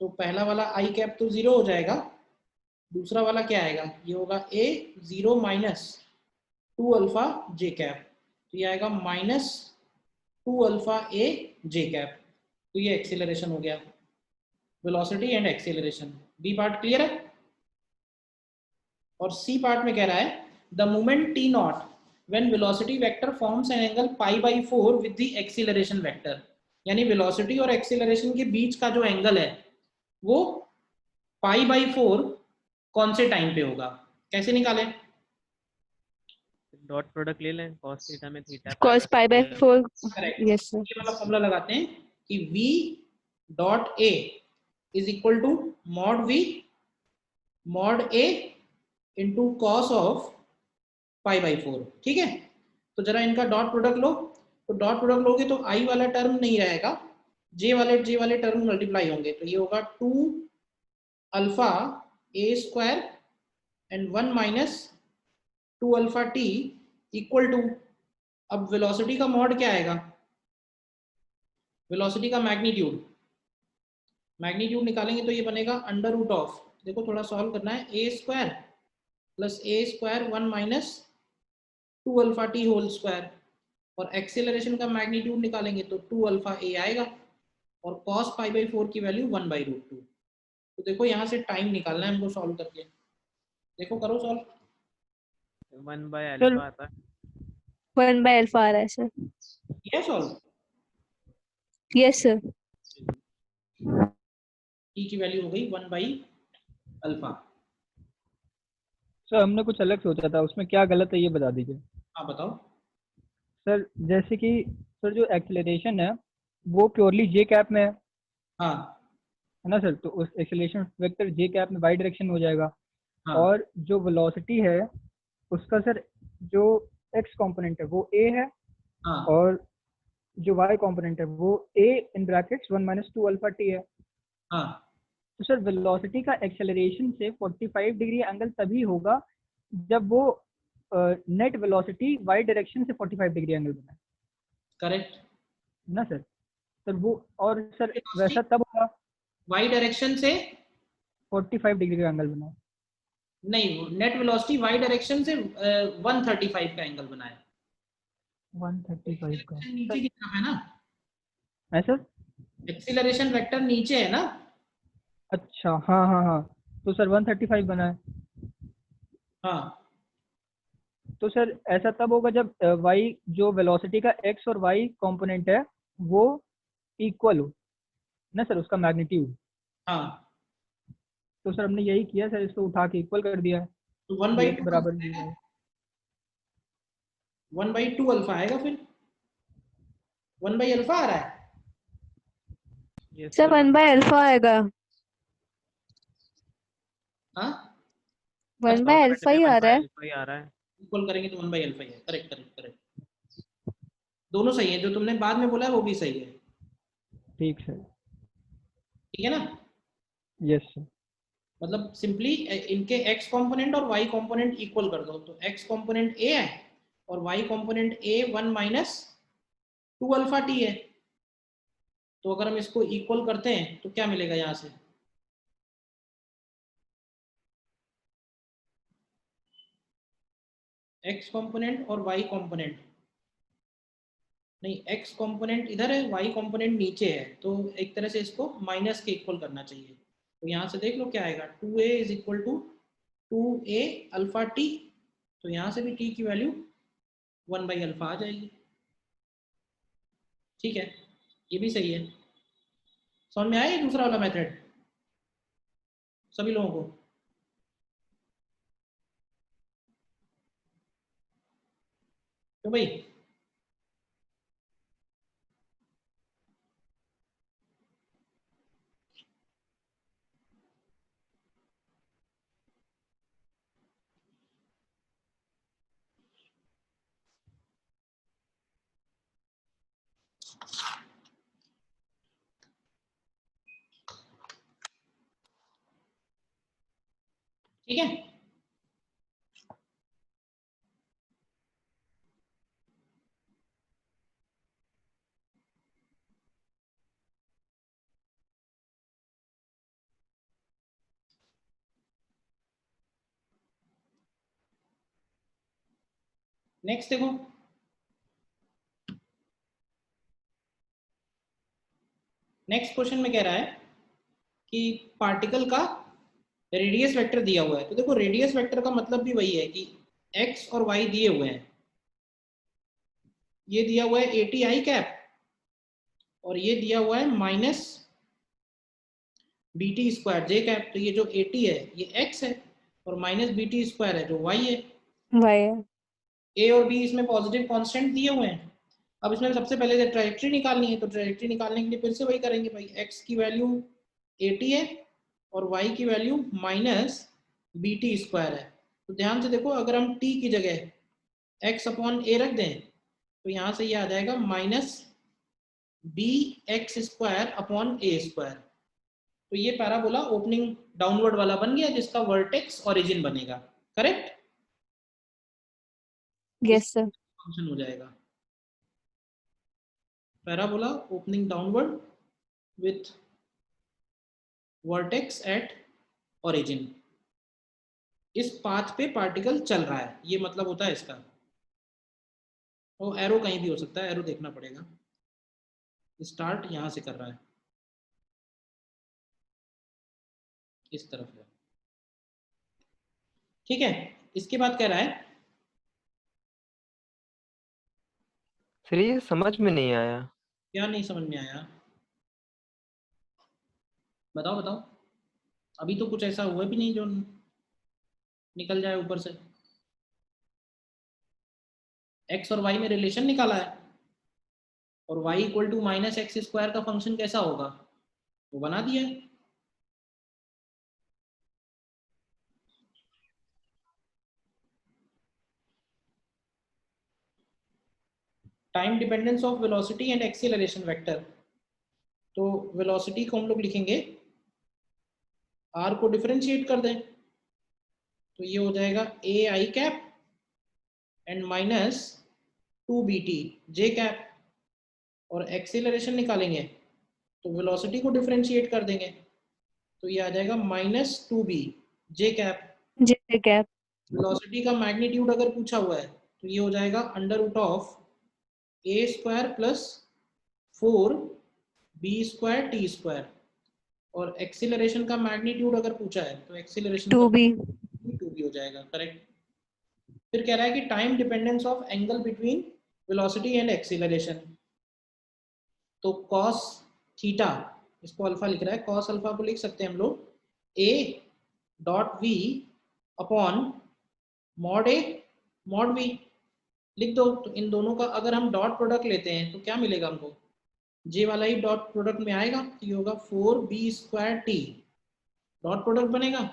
तो पहला वाला आई कैप तो 0 हो जाएगा, दूसरा वाला क्या आएगा, ये होगा a 0 minus 2 alpha j cap, तो ये आएगा minus 2 alpha a j cap. तो ये एक्सीलरेशन हो गया, velocity and acceleration. B part clear है। और सी पार्ट में कह रहा है the moment t not when velocity vector forms an angle pi by 4 with the acceleration vector, यानी वेलोसिटी और एक्सीलरेशन के बीच का जो एंगल है वो पाई बाई 4 कौन से टाइम पे होगा, कैसे निकालें। डॉट प्रोडक्ट ले लें, cos थीटा में थीटा cos pi by 4. करेक्ट, Yes, sir. ये वाला फॉर्मूला लगाते हैं कि v dot a is equal to mod a into cos of pi by 4। ठीक है, तो जरा इनका डॉट प्रोडक्ट लो, तो डॉट प्रोडक्ट लोगे तो i वाला टर्म नहीं रहेगा, j वाले टर्म मल्टीप्लाई होंगे, तो ये होगा 2 alpha a square and 1 minus 2 alpha t equal to, अब वेलोसिटी का मॉड क्या आएगा, वेलोसिटी का मैग्नीट्यूड निकालेंगे तो ये बनेगा अंडर रूट ऑफ, देखो थोड़ा सॉल्व करना है, a square plus a square 1 minus 2 alpha t whole square, और एक्सेलरेशन का मैग्नीट्यूड निकालेंगे तो 2 अल्फा a आएगा, और cos पाई बाई 4 की वैल्यू 1 बाई रूट 2। तो देखो यहाँ से टाइम निकालना है हमको सॉल्व करके, देखो करो सॉल्व। 1 बाय अल्फा आता है। 1 by alpha आ रहा है सर. ये सॉल्व, Yes, sir. t की वैल्यू हो गई 1 बाई अल्फा। सर हमने कुछ अलग सोचा था, उसमें क्या गलत है ये बता दीजिए। हाँ बताओ। सर जैसे कि सर जो एक्सेलरेशन है वो प्योरली जे कैप में है हाँ ना सर, तो उस एक्सेलरेशन वेक्टर जे कैप में वाई डायरेक्शन में हो जाएगा। हाँ और जो वेलोसिटी है उसका सर जो एक्स कंपोनेंट है वो ए है, हाँ और जो वाई कंपोनेंट है वो A in brackets 1 minus 2 alpha T है। हाँ तो सर वेलोसिटी का एक्सेलरेशन से 45 डिग्री एंगल तभी होगा जब वो नेट वेलोसिटी वाई डायरेक्शन से 45 डिग्री एंगल बनाए करेक्ट। ना सर। सर वो और सर वैसा तब होगा वाई डायरेक्शन से 45 डिग्री का एंगल बनाए। नहीं, नेट वेलोसिटी वाई डायरेक्शन से 135 का एंगल बनाए, 135 का नीचे की तरफ है ना, है सर। एक्सीलरेशन वेक्टर नीचे है ना। अच्छा हाँ हाँ हाँ, तो सर 135 बना है। हाँ तो सर ऐसा तब होगा जब वाई जो वेलोसिटी का एक्स और वाई कंपोनेंट है वो इक्वल हो ना सर, उसका मैग्नीट्यूड। हाँ, तो सर हमने यही किया सर, इसको उठा के इक्वल कर दिया है। तो 1 बाई ये टू बराबर 1 बाई 2 अल्फा आएगा, फिर 1 बाई अल्फा आ रहा है। Yes, sir sir. 1 by alpha आएगा. हाँ 1 by alpha ही आ रहा है. अल्फा ही आ रहा है। इक्वल करेंगे तो 1 बाई अल्फा ही है, करेक्ट करेक्ट करेक्ट, दोनों सही है, जो तुमने बाद में बोला है वो भी सही है। ठीक सर। ठीक है ना, यस सर। मतलब सिंपली इनके x कंपोनेंट और y कंपोनेंट इक्वल कर दो, तो x कंपोनेंट a है और y component a 1 minus 2 alpha T है। तो अगर हम इसको इक्वल करते हैं तो क्या मिलेगा यहाँ से, x कंपोनेंट और y कंपोनेंट नहीं, x कंपोनेंट इधर है, y कंपोनेंट नीचे है, तो एक तरह से इसको माइनस के इक्वल करना चाहिए। तो यहाँ से देख लो क्या आएगा, 2a is equal to 2a alpha t, तो यहाँ से भी t की वैल्यू 1/अल्फा आ जाएगी। ठीक है, ये भी सही है। समझ में आया ये दूसरा वाला मेथड सभी लोगों को? तो भाई ठीक है, नेक्स्ट देखो, नेक्स्ट क्वेश्चन में कह रहा है कि पार्टिकल का रेडियस वेक्टर दिया हुआ है। तो देखो रेडियस वेक्टर का मतलब भी वही है कि x और y दिए हुए हैं, ये दिया हुआ है 80 i कैप और ये दिया हुआ है minus BT square j cap. तो ये जो 80 है ये x है और माइनस BT स्क्वायर है जो y है। वाई a और b इसमें पॉजिटिव कांस्टेंट दिए हुए हैं। अब इसमें सबसे पहले ट्राजेक्टरी निकालनी है, तो ट्राजेक्टरी निकालने के लिए फिर से वही करेंगे भाई, x की वैल्यू 80 है और y की वैल्यू माइनस BT स्क्वायर है। तो ध्यान से देखो, अगर हम t की जगह x अपॉन a रख दें तो यहाँ से ये आ जाएगा minus bx square upon a square. तो ये पैराबोला ओपनिंग डाउनवर्ड वाला बन गया जिसका वर्टेक्स ओरिजिन बनेगा। करेक्ट? यस सर फंक्शन हो जाएगा parabola opening downward with vertex at origin. इस पाथ पे पार्टिकल चल रहा है, ये मतलब होता है इसका। और एरो कहीं भी हो सकता है, एरो देखना पड़ेगा। स्टार्ट यहां से कर रहा है, इस तरफ है। ठीक है, इसके बाद कह रहा है, फिर ये समझ में नहीं आया। क्या नहीं समझ में आया? बताओ बताओ, अभी तो कुछ ऐसा हुआ भी नहीं जो निकल जाए ऊपर से। x और y में रिलेशन निकाला है और y equal to minus x square का फंक्शन कैसा होगा वो बना दिया है। Time dependence of velocity and acceleration vector. तो वेलोसिटी को हम लोग लिखेंगे, r को डिफरेंशिएट कर दें तो ये हो जाएगा a i cap and minus 2bt j cap. और एक्सीलरेशन निकालेंगे तो वेलोसिटी को डिफरेंशिएट कर देंगे तो ये आ जाएगा minus 2b j cap. J cap velocity का मैग्नीट्यूड अगर पूछा हुआ है तो ये हो जाएगा under root of a square plus 4b square t square. और एक्सीलरेशन का मैग्नीट्यूड अगर पूछा है तो एक्सीलरेशन टू का बी 2b हो जाएगा। करेक्ट? फिर कह रहा है कि time dependence of angle between velocity and acceleration. तो cos थीटा, इसको अल्फा लिख रहा है, cos अल्फा को लिख सकते हैं हम लोग a dot v upon mod a mod v लिख दो। तो इन दोनों का अगर हम डॉट प्रोडक्ट लेते हैं तो क्या मिलेगा हमको, j वाला ही डॉट प्रोडक्ट में आएगा तो ये होगा 4b square t dot product बनेगा।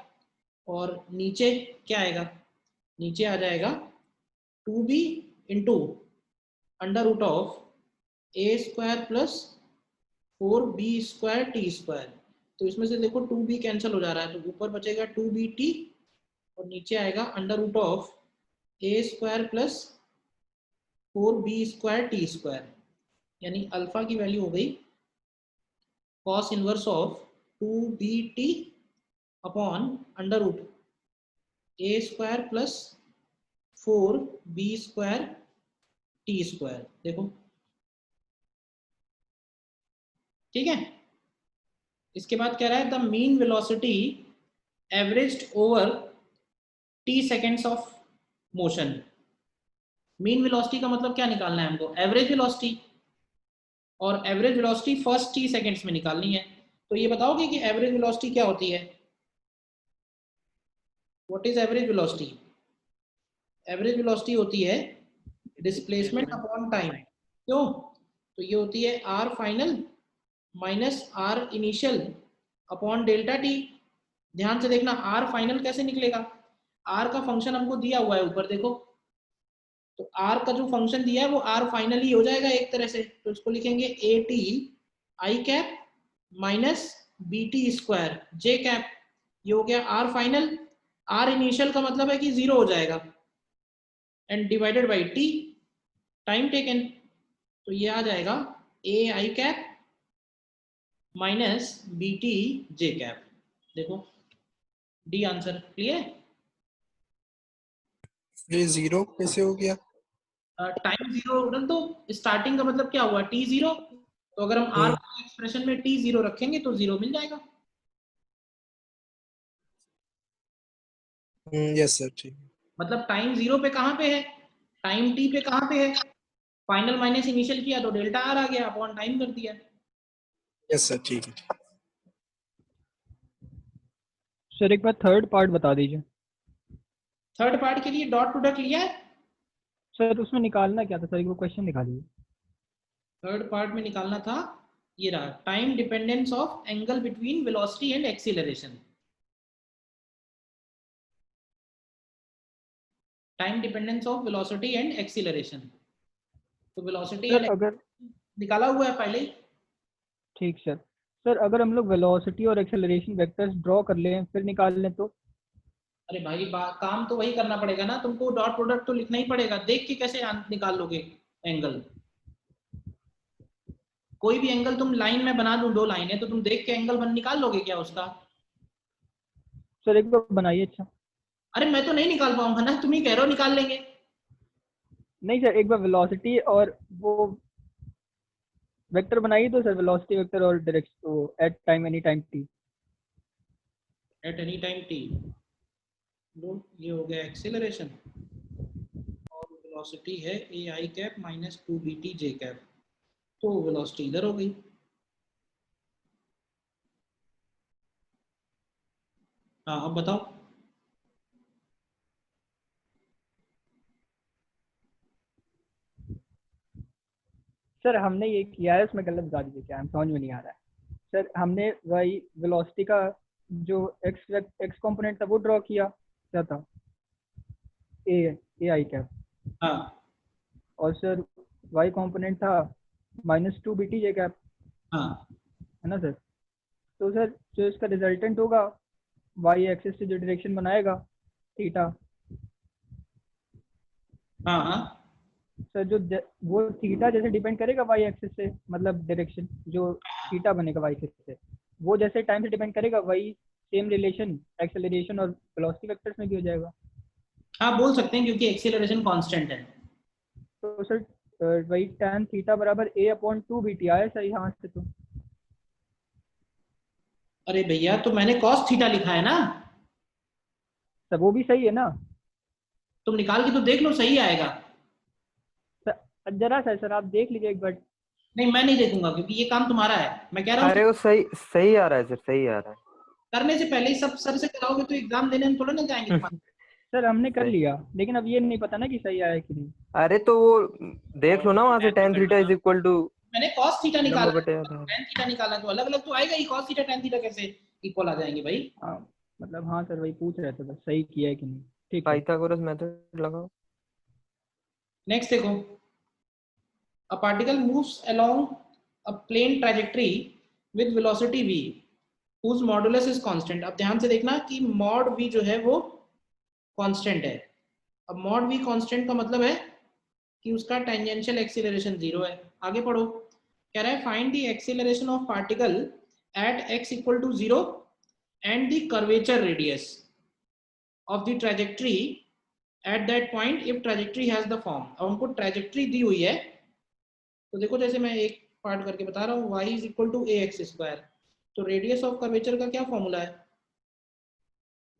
और नीचे क्या आएगा, नीचे आ जाएगा 2b into under root of a square plus 4b square t square. तो इसमें से देखो 2b कैंसिल हो जा रहा है तो ऊपर बचेगा 2bt और नीचे आएगा under root of a square plus 4b square t square. यानी अल्फा की वैल्यू हो गई cos inverse of 2bt upon under root a square plus 4b square t square. देखो ठीक है। इसके बाद कह रहा है the mean velocity averaged over t seconds of motion. Mean velocity का मतलब क्या निकालना है हमको? एवरेज वेलोसिटी, और average velocity first t seconds में निकालनी है। तो ये बताओगे कि एवरेज वेलोसिटी क्या होती है? What is average velocity? Average velocity होती है डिस्प्लेसमेंट अपॉन टाइम। क्यों? तो ये होती है r final minus r initial upon delta t। ध्यान से देखना r फाइनल कैसे निकलेगा? r का फंक्शन हमको दिया हुआ है ऊपर देखो, तो r का जो फंक्शन दिया है वो r फाइनल ही हो जाएगा एक तरह से। तो इसको लिखेंगे at i cap minus bt square j cap. ये हो गया r फाइनल, r इनिशियल का मतलब है कि 0 हो जाएगा, and divided by t time taken. तो ये आ जाएगा a i cap minus bt j cap. देखो डी आंसर क्लियर। ये 0 कैसे हो गया? टाइम 0, तो स्टार्टिंग का मतलब क्या हुआ? t 0। तो अगर हम r को एक्सप्रेशन में t 0 रखेंगे तो 0 मिल जाएगा। यस सर, ठीक। मतलब टाइम 0 पे कहाँ पे है? टाइम t पे कहाँ पे है? फाइनल माइनस इनिशियल किया तो डेल्टा r आ गया, अपॉन टाइम कर दिया। यस सर, ठीक है। सर एक बार थर्ड पार्ट बता दीजिए। थर्ड पार्ट के लिए डॉट प्रोडक्ट लिया है। सर उसमें निकालना क्या था सर, एक वो क्वेश्चन दिखा दीजिए। थर्ड पार्ट में निकालना था, ये रहा, time dependence of angle between velocity and acceleration. Time dependence of velocity and acceleration. तो वेलोसिटी सर एंड अगर निकाला हुआ है पहले ही। ठीक सर, सर अगर हम लोग वेलोसिटी और एक्सेलरेशन वेक्टर्स ड्रॉ कर लें फिर निकाल लें तो? अरे भाई काम तो वही करना पड़ेगा ना, तुमको डॉट प्रोडक्ट तो लिखना ही पड़ेगा। देख के कैसे निकाल लोगे एंगल? कोई भी एंगल तुम लाइन में बना दूं, 2 लाइन है तो तुम देख के एंगल निकाल लोगे क्या उसका? सर एक बार बनाइए। अच्छा अरे मैं तो नहीं निकाल पाऊंगा ना, तुम ही कह रहे हो निकाल लेंगे। नहीं सर, एक बार वेलोसिटी और वो वेक्टर बनाइए तो सर, वेलोसिटी वेक्टर और direction at time any time t। At any time t, ये हो गया एक्सीलरेशन, और वेलोसिटी है ए आई cap minus 2 B T J cap. तो वेलोसिटी इधर हो गई। हाँ अब बताओ। सर हमने ये किया है, उसमें गलत बता दीजिए क्या है, समझ में नहीं आ रहा है। सर हमने वही वेलोसिटी का जो एक्स कंपोनेंट था वो ड्रॉ किया, क्या था? ए आई कैप। हाँ और सर वाई कंपोनेंट था -2 बी टी जे कैप, हाँ है ना सर? तो सर जो इसका रिजल्टेंट होगा वाई एक्सिस से जो डायरेक्शन बनाएगा थीटा, हाँ हाँ सर जो वो थीटा जैसे डिपेंड करेगा वाई एक्सिस से, मतलब डायरेक्शन जो थीटा बनेगा वाई एक्सिस से, वो जैसे टाइम से डिपेंड करेगा वही सेम रिलेशन एक्सेलरेशन और वेलोसिटी वेक्टर्स में भी हो जाएगा। हाँ बोल सकते हैं, क्योंकि एक्सीलरेशन कांस्टेंट है। तो सर वही tan थीटा बराबर a/2 बीटी आया सर यहाँ से तो। अरे भैया तो मैंने कॉस थीटा लिखा है ना, सर वो भी सही है ना? तुम निकाल के तो देख लो, सही आएगा। सर जरा सर आप देख लीजिए एक बार। नहीं मैं नहीं देखूंगा, क्योंकि ये काम तुम्हारा है। मैं कह रहा हूँ अरे वो सही सही आ रहा है सर, सही आ रहा है। करने से पहले ही सब सर से कराओगे तो एग्जाम देने में थोड़ा ना जाएंगे तुम्हारे। सर हमने कर सही। लिया, लेकिन अब ये नहीं पता ना कि सही आया कि नहीं। अरे तो वो देख लो ना वहां से, tan theta is equal to मैंने cos थीटा निकाला लंबा है, बटे आधा। tan थीटा निकाला तो अलग अलग तो आएगा ही। cos थीटा tan थीटा कैसे इक्वल आ जाएंगे भाई? हाँ मतलब हाँ सर वही पूछ रहे थे बस, सही किया है कि नहीं। ठीक है। पाइथागोरस मेथड लगाओ। नेक्स्ट देखो, a particle moves along a plane trajectory with velocity v whose modulus is constant। अब ध्यान से देखना कि mod v जो है वो कांस्टेंट है। अब mod v कांस्टेंट का मतलब है कि उसका टेंजेंशियल एक्सीलरेशन 0 है। आगे पढ़ो, कह रहा है find the acceleration of particle at x equal to 0 and the curvature radius of the trajectory at that point if trajectory has the form. अब हमको ट्रैजेक्टरी दी हुई है, तो देखो जैसे मैं एक पार्ट करके बता रहा हूँ, y is equal to a x square. तो रेडियस ऑफ कर्वेचर का क्या फॉर्मूला है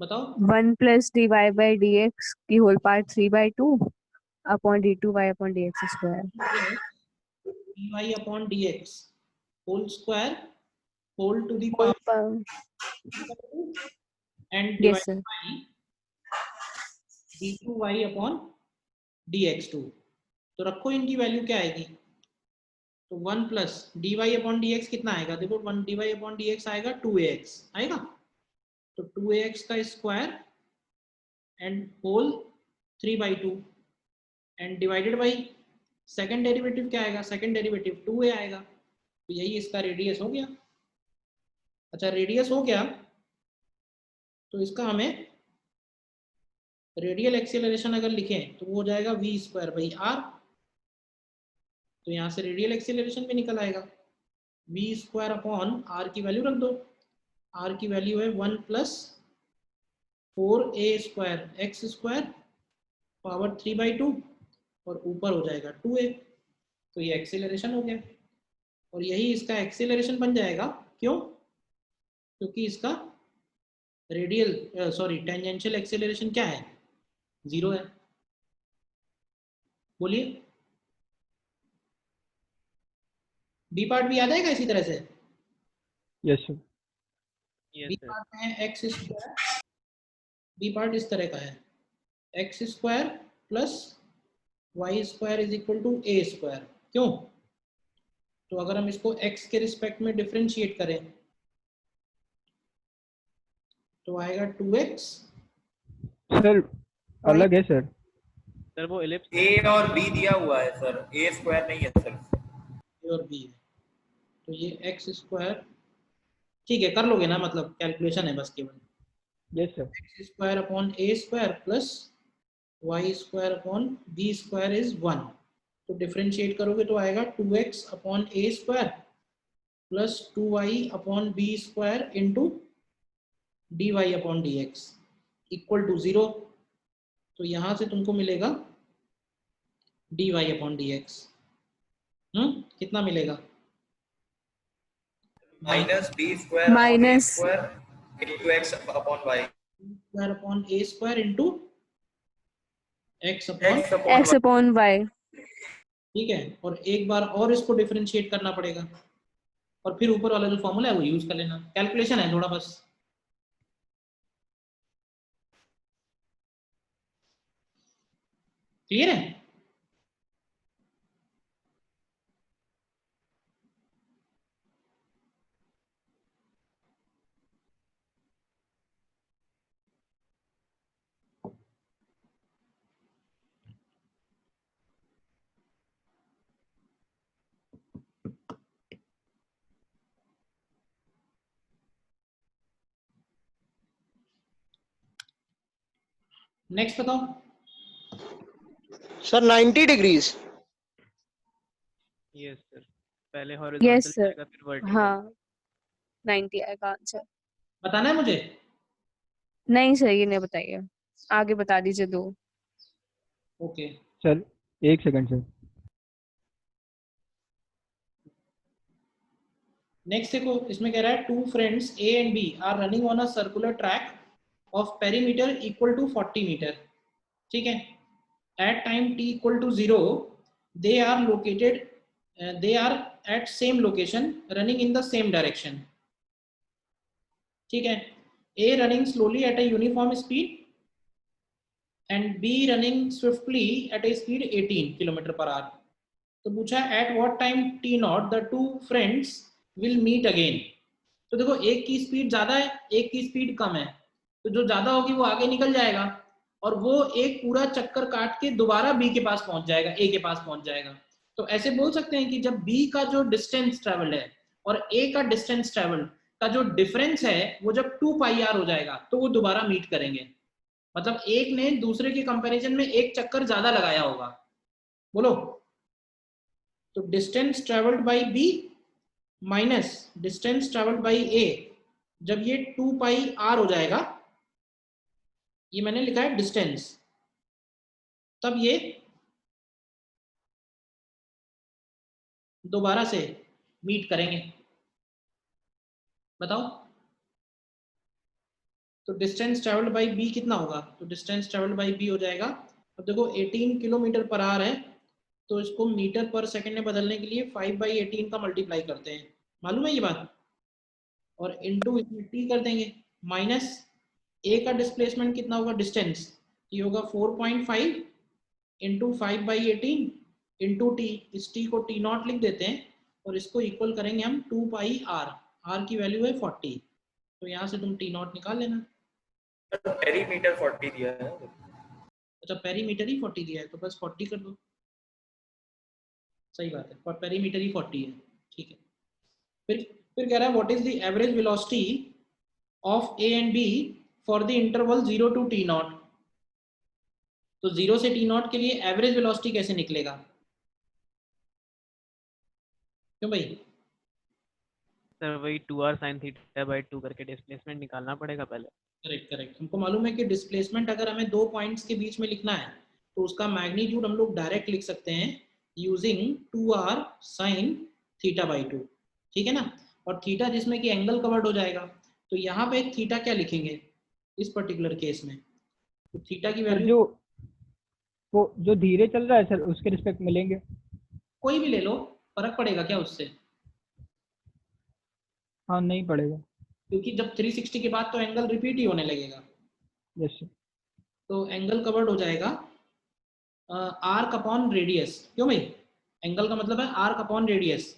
बताओ? 1 plus dy by dx की whole part 3/2 upon d2y upon dx square. dy upon dx whole square whole to the whole power and yes sir. Divided by d2y upon dx2। तो रखो इनकी वैल्यू क्या आएगी, तो 1 प्लस dy अपॉन dx कितना आएगा, देखो 1 dy अपॉन dx आएगा 2ax आएगा, तो 2ax का square and whole 3/2 and divided by second derivative क्या आएगा, सेकंड डेरिवेटिव 2a आएगा। तो यही इसका रेडियस हो गया। अच्छा रेडियस हो गया तो इसका हमें रेडियल एक्सेलरेशन अगर लिखें तो वो हो जाएगा v स्क्वायर बाई आर। तो यहाँ से रेडियल एक्सेलरेशन भी निकल आएगा, v स्क्वायर अपॉन आर की वैल्यू रख दो, आर की वैल्यू है 1 plus 4a square x square power 3/2 और ऊपर हो जाएगा 2a। तो ये एक्सेलरेशन हो गया और यही इसका एक्सेलरेशन बन जाएगा। क्यों? क्योंकि इसका रेडियल सॉरी टेंजेंशियल एक्सेलरेशन क्या है, 0 है। बोलिए बी पार्ट भी याद आएगा इसी तरह से? Yes sir. बी पार्ट में है एक्स स्क्वायर, बी पार्ट इस तरह का है x square plus y square is equal to A square. क्यों? तो अगर हम इसको x के रिस्पेक्ट में डिफरेंशिएट करें तो आएगा 2x सर अलग है सर। सर वो इलिप्स a और b दिया हुआ है सर, a स्क्वायर नहीं है सर। a और b है तो ये x स्क्वायर, ठीक है कर लोगे ना, मतलब कैलकुलेशन है बस केवल। Yes sir. X square upon A square plus y square upon b square is 1। तो डिफरेंशिएट करोगे तो आएगा 2x upon A square plus 2y upon b square into d y upon d x equal to 0। तो यहाँ से तुमको मिलेगा d y upon d x, कितना मिलेगा, minus b square upon a square into x upon y square upon A square into x x upon, x upon y। ठीक है। और एक बार और इसको डिफरेंशिएट करना पड़ेगा और फिर ऊपर वाला जो फॉर्मूला है वो यूज कर लेना। कैलकुलेशन है थोड़ा बस। क्लियर है? नेक्स्ट बताओ सर 90 डिग्रीज। यस सर, पहले हॉरिजॉन्टल यस सर। जाएगा फिर वर्टिकल। हाँ 90 आएगा आंसर। बताना है मुझे? नहीं सर ये नहीं बताइए, आगे बता दीजिए दो। ओके सर एक सेकंड सर। नेक्स्ट देखो इसमें कह रहा है two friends a and b are running on a circular track of perimeter equal to 40 metre, ठीक है। At time t equal to 0 they are located, they are at same location running in the same direction, ठीक है। A running slowly at a uniform speed and B running swiftly at a speed 18 kilometre per hour. तो पूछा at what time t not the two friends will meet again. तो देखो एक की स्पीड ज्यादा है एक की स्पीड कम है, तो जो ज्यादा होगी वो आगे निकल जाएगा और वो एक पूरा चक्कर काट के दोबारा बी के पास पहुंच जाएगा, ए के पास पहुंच जाएगा। तो ऐसे बोल सकते हैं कि जब बी का जो डिस्टेंस ट्रेवल है और ए का डिस्टेंस ट्रेवल का जो डिफरेंस है वो जब 2πr हो जाएगा तो वो दोबारा मीट करेंगे। मतलब एक ने दूसरे के कंपैरिजन में एक चक्कर ज्यादा लगाया होगा। बोलो तो distance travelled by B minus distance travelled by A, जब ये 2πr हो जाएगा, ये मैंने लिखा है डिस्टेंस, तब ये दोबारा से मीट करेंगे? बताओ। तो डिस्टेंस ट्रेवल्ड बाई बी कितना होगा? तो डिस्टेंस ट्रेवल्ड बाई बी हो जाएगा, अब देखो 18 किलोमीटर पर आवर है, तो इसको मीटर पर सेकंड में बदलने के लिए 5/18 का मल्टीप्लाई करते हैं, मालूम है ये बात, और इनटू इसमें टी कर देंगे, माइनस ए का डिस्प्लेसमेंट कितना होगा, डिस्टेंस, ये होगा 4.5 इंटू 5/18 इंटू टी, इस टी को टी नॉट लिख देते हैं और इसको इक्वल करेंगे हम 2πr, आर की वैल्यू है 40, तो यहाँ से तुम टी नॉट निकाल लेना। पेरीमीटर 40 दिया है। अच्छा पेरीमीटर ही 40 दिया है, तो बस 40 कर दो, सही बात है, पर पेरीमीटर ही 40 है, ठीक है। फिर कह रहा है what is the average velocity of a and b for the interval 0 to t not, तो 0 से t नॉट के लिए एवरेज वेलोसिटी कैसे निकलेगा? क्यों भाई? सर वही 2r sin थीटा बाई 2 करके डिस्प्लेसमेंट निकालना पड़ेगा पहले। करेक्ट करेक्ट, हमको मालूम है कि डिस्प्लेसमेंट अगर हमें दो पॉइंट्स के बीच में लिखना है तो उसका मैग्नीट्यूड हम लोग डायरेक्ट लिख सकते हैं using 2r sin theta by 2, ठीक है ना, और थीटा जिसमें कि एंगल कवर्ड हो जाएगा, तो यहाँ पे थीटा क्या लिखेंगे इस पर्टिकुलर केस में? तो थीटा की सर वैल्यू जो वो जो धीरे चल रहा है सर उसके रिस्पेक्ट में लेंगे। कोई भी ले लो, फर्क पड़ेगा क्या उससे? हाँ नहीं पड़ेगा। क्योंकि जब 360 के बाद तो एंगल रिपीट ही होने लगेगा, यस सर। तो एंगल कवर्ड हो जाएगा आर्क अपॉन रेडियस, क्यों भाई? एंगल का मतलब है आर्क अपॉन रेडियस,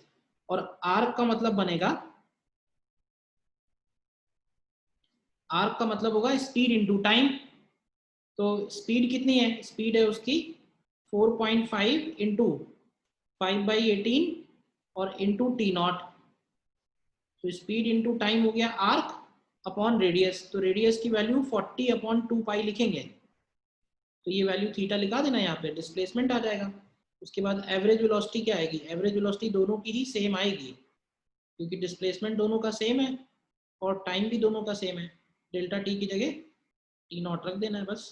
और आर्क का मतलब बनेगा, आर्क का मतलब होगा स्पीड इनटू टाइम, तो स्पीड कितनी है? स्पीड है उसकी 4.5 इंटू 5/18 और इंटू टी नॉट, तो स्पीड इंटू टाइम हो गया आर्क अपॉन रेडियस, तो रेडियस की वैल्यू 40/2π लिखेंगे, तो ये वैल्यू थीटा लिखा देना यहाँ पे, डिस्प्लेसमेंट आ जाएगा। उसके बाद एवरेज वेलोसिटी क्या आएगी? एवरेज वेलोसिटी दोनों की ही सेम आएगी, क्योंकि डिस्प्लेसमेंट दोनों का सेम है और टाइम भी दोनों का सेम है, डेल्टा टी की जगह टी नॉट रख देना है बस,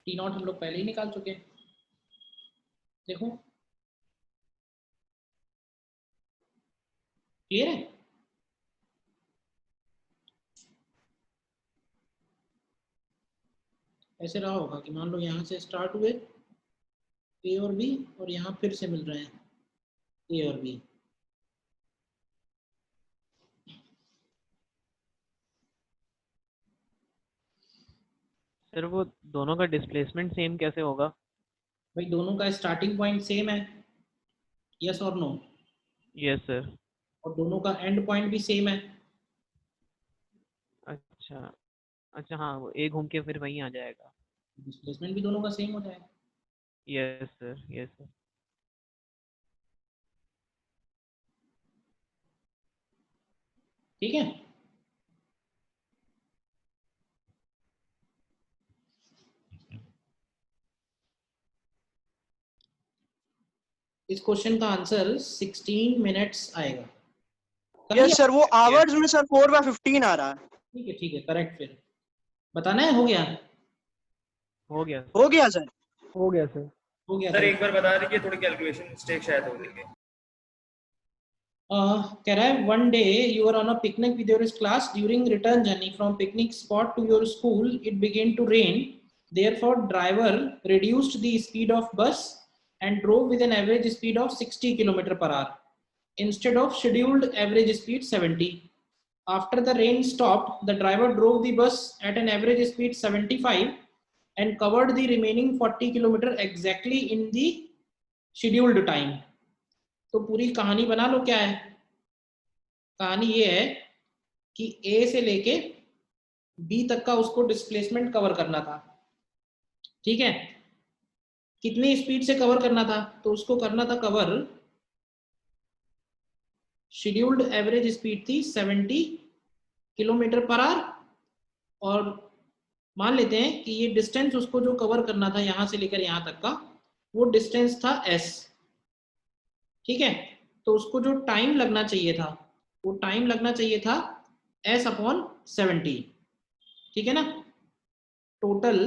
टी नॉट हम लोग पहले ही निकाल चुके हैं, देखो क्लियर है? ऐसे रहा होगा कि मान लो यहाँ से स्टार्ट हुए ए और बी और यहाँ फिर से मिल रहे हैं ए और बी, सर वो दोनों का डिस्प्लेसमेंट सेम कैसे होगा? भाई दोनों का स्टार्टिंग पॉइंट सेम है, यस और नो, यस सर। और दोनों का एंड पॉइंट भी सेम है, अच्छा अच्छा, हाँ वो ए घूम के फिर वहीं आ जाएगा। डिस्प्लेसमेंट भी दोनों का सेम हो जाएगा। Yes sir, yes sir. ठीक है, इस क्वेश्चन का आंसर 16 मिनट्स आएगा। कर लिया? यस सर, वो आवर्स में सर 4/15 आ रहा है। ठीक है करेक्ट, फिर बताना है, हो गया? हो गया हो गया सर। हो गया सर। हो गया सर सर। एक बार बता दीजिए, थोड़ी कैलकुलेशन मिस्टेक शायद हो गई है। कह रहा है one day you are on a picnic with your class, during return journey from picnic spot to your school it began to rain, therefore driver reduced the speed of bus and drove with an average speed of 60 km/h instead of scheduled average speed 70. After the rain stopped, the driver drove the bus at an average speed 75 and covered the remaining 40 km exactly in the scheduled time. तो पूरी कहानी बना लो, क्या है कहानी? ये है कि ए से लेके बी तक का उसको डिस्प्लेसमेंट कवर करना था, ठीक है, कितनी स्पीड से कवर करना था? तो उसको करना था कवर, शेड्यूल्ड एवरेज स्पीड थी 70 km/h, और मान लेते हैं कि ये डिस्टेंस उसको जो कवर करना था यहां से लेकर यहां तक का, वो डिस्टेंस था s, ठीक है, तो उसको जो टाइम लगना चाहिए था वो टाइम लगना चाहिए था s/70, ठीक है ना, टोटल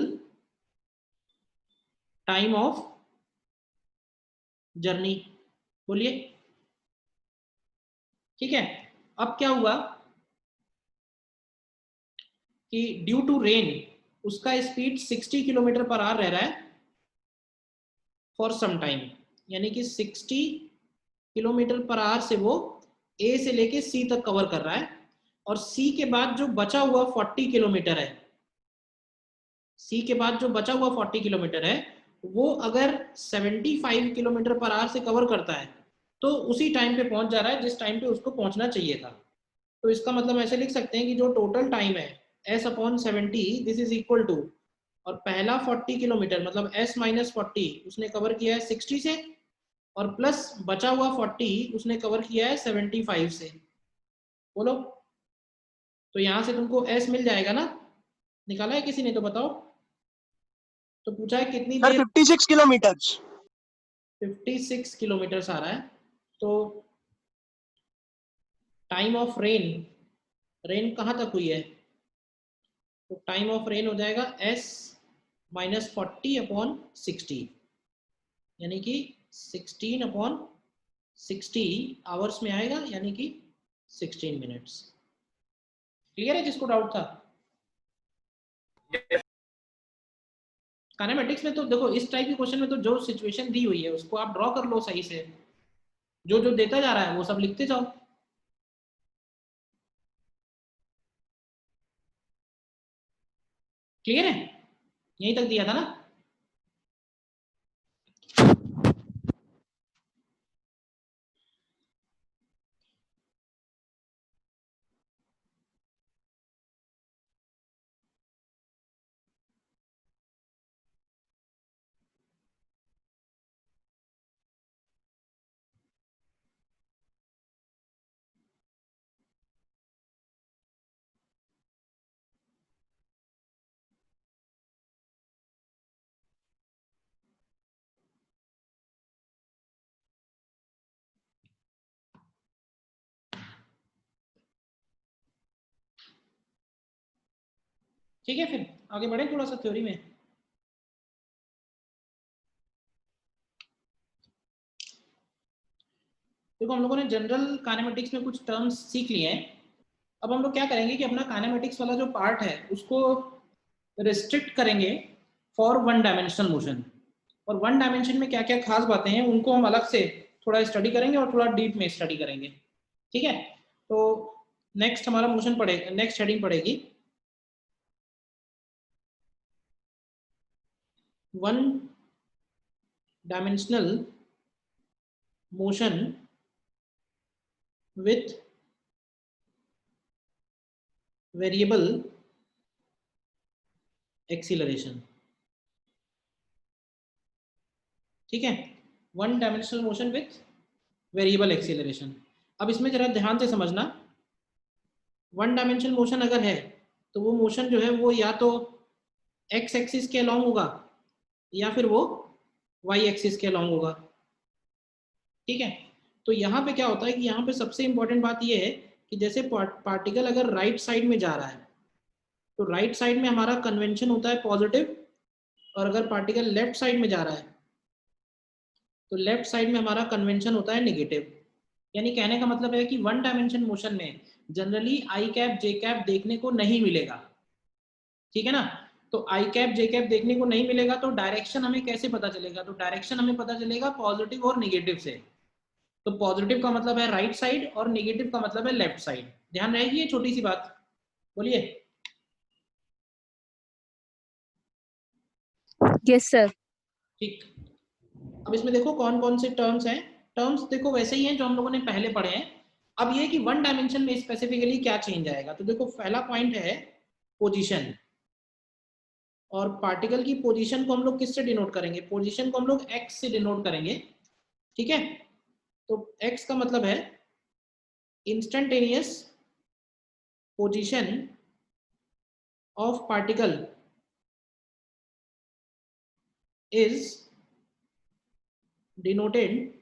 टाइम ऑफ जर्नी, बोलिए ठीक है, अब क्या हुआ कि ड्यू टू रेन उसका स्पीड 60 किलोमीटर पर आवर रह रहा है फॉर सम टाइम, यानी कि 60 किलोमीटर पर आवर से वो ए से लेके सी तक कवर कर रहा है, और सी के बाद जो बचा हुआ 40 किलोमीटर है, सी के बाद जो बचा हुआ 40 किलोमीटर है वो अगर 75 किलोमीटर पर आवर से कवर करता है तो उसी टाइम पे पहुंच जा रहा है जिस टाइम पे उसको पहुंचना चाहिए था। तो इसका मतलब ऐसे लिख सकते हैं कि जो टोटल टाइम है s/70 this is equal to, और पहला 40 किलोमीटर मतलब s-40 उसने कवर किया है 60 से, और प्लस बचा हुआ 40 उसने कवर किया है 75 से। बोलो, तो यहां से तुमको s मिल जाएगा ना, निकाला है किसी ने तो बताओ। तो पूछा है कितनी सर देर, 56 किलोमीटर। 56 किलोमीटर आ रहा है। तो टाइम ऑफ रेन, रेन कहाँ तक हुई है, तो टाइम ऑफ रेन हो जाएगा s-40/60, यानी कि 16/60 आवर्स में आएगा, यानी कि 16 मिनट्स। क्लियर है जिसको डाउट था? काइनेमेटिक्स में तो देखो इस टाइप के क्वेश्चन में तो जो सिचुएशन दी हुई है उसको आप ड्रॉ कर लो सही से, जो जो देता जा रहा है वो सब लिखते जाओ। क्लियर है, यहीं तक दिया था ना? ठीक है, फिर आगे बढ़े थोड़ा सा थ्योरी में। देखो हम लोगों ने जनरल काइनेमेटिक्स में कुछ टर्म्स सीख लिए हैं। अब हम लोग क्या करेंगे कि अपना काइनेमेटिक्स वाला जो पार्ट है उसको रिस्ट्रिक्ट करेंगे फॉर वन डायमेंशनल मोशन, और वन डायमेंशन में क्या क्या खास बातें हैं उनको हम अलग से थोड़ा स्टडी करेंगे और थोड़ा डीप में स्टडी करेंगे। ठीक है, तो नेक्स्ट हमारा मोशन पड़ेगा, नेक्स्ट हेडिंग पड़ेगी one dimensional motion with variable acceleration। ठीक है, one dimensional motion with variable acceleration. अब इसमें जरा ध्यान से समझना, वन डायमेंशनल मोशन अगर है तो वो मोशन जो है वो या तो एक्स एक्सिस के अलोंग होगा या फिर वो वाई एक्सिस के अलोंग होगा। ठीक है, तो यहाँ पे क्या होता है कि यहाँ पे सबसे इंपॉर्टेंट बात ये है कि जैसे पार्टिकल अगर राइट साइड में जा रहा है तो राइट साइड में हमारा कन्वेंशन होता है पॉजिटिव, और अगर पार्टिकल लेफ्ट साइड में जा रहा है तो लेफ्ट साइड में हमारा कन्वेंशन होता है नेगेटिव। यानी कहने का मतलब है कि वन डायमेंशन मोशन में generally I cap j cap देखने को नहीं मिलेगा। ठीक है ना, तो आई कैप जे कैप देखने को नहीं मिलेगा तो डायरेक्शन हमें कैसे पता चलेगा, तो डायरेक्शन हमें पता चलेगा पॉजिटिव और नेगेटिव से। तो पॉजिटिव का मतलब है राइट साइड और नेगेटिव का मतलब है लेफ्ट साइड। ध्यान रहेगी ये छोटी सी बात, बोलिए। Yes sir. ठीक, अब इसमें देखो कौन कौन से टर्म्स हैं। टर्म्स देखो वैसे ही हैं जो हम लोगों ने पहले पढ़े हैं। अब ये कि वन डायमेंशन में स्पेसिफिकली क्या चेंज आएगा, तो देखो पहला पॉइंट है पोजीशन, और पार्टिकल की पोजीशन को हम लोग किससे डिनोट करेंगे, पोजीशन को हम लोग एक्स से डिनोट करेंगे। ठीक है, तो एक्स का मतलब है instantaneous position of particle is denoted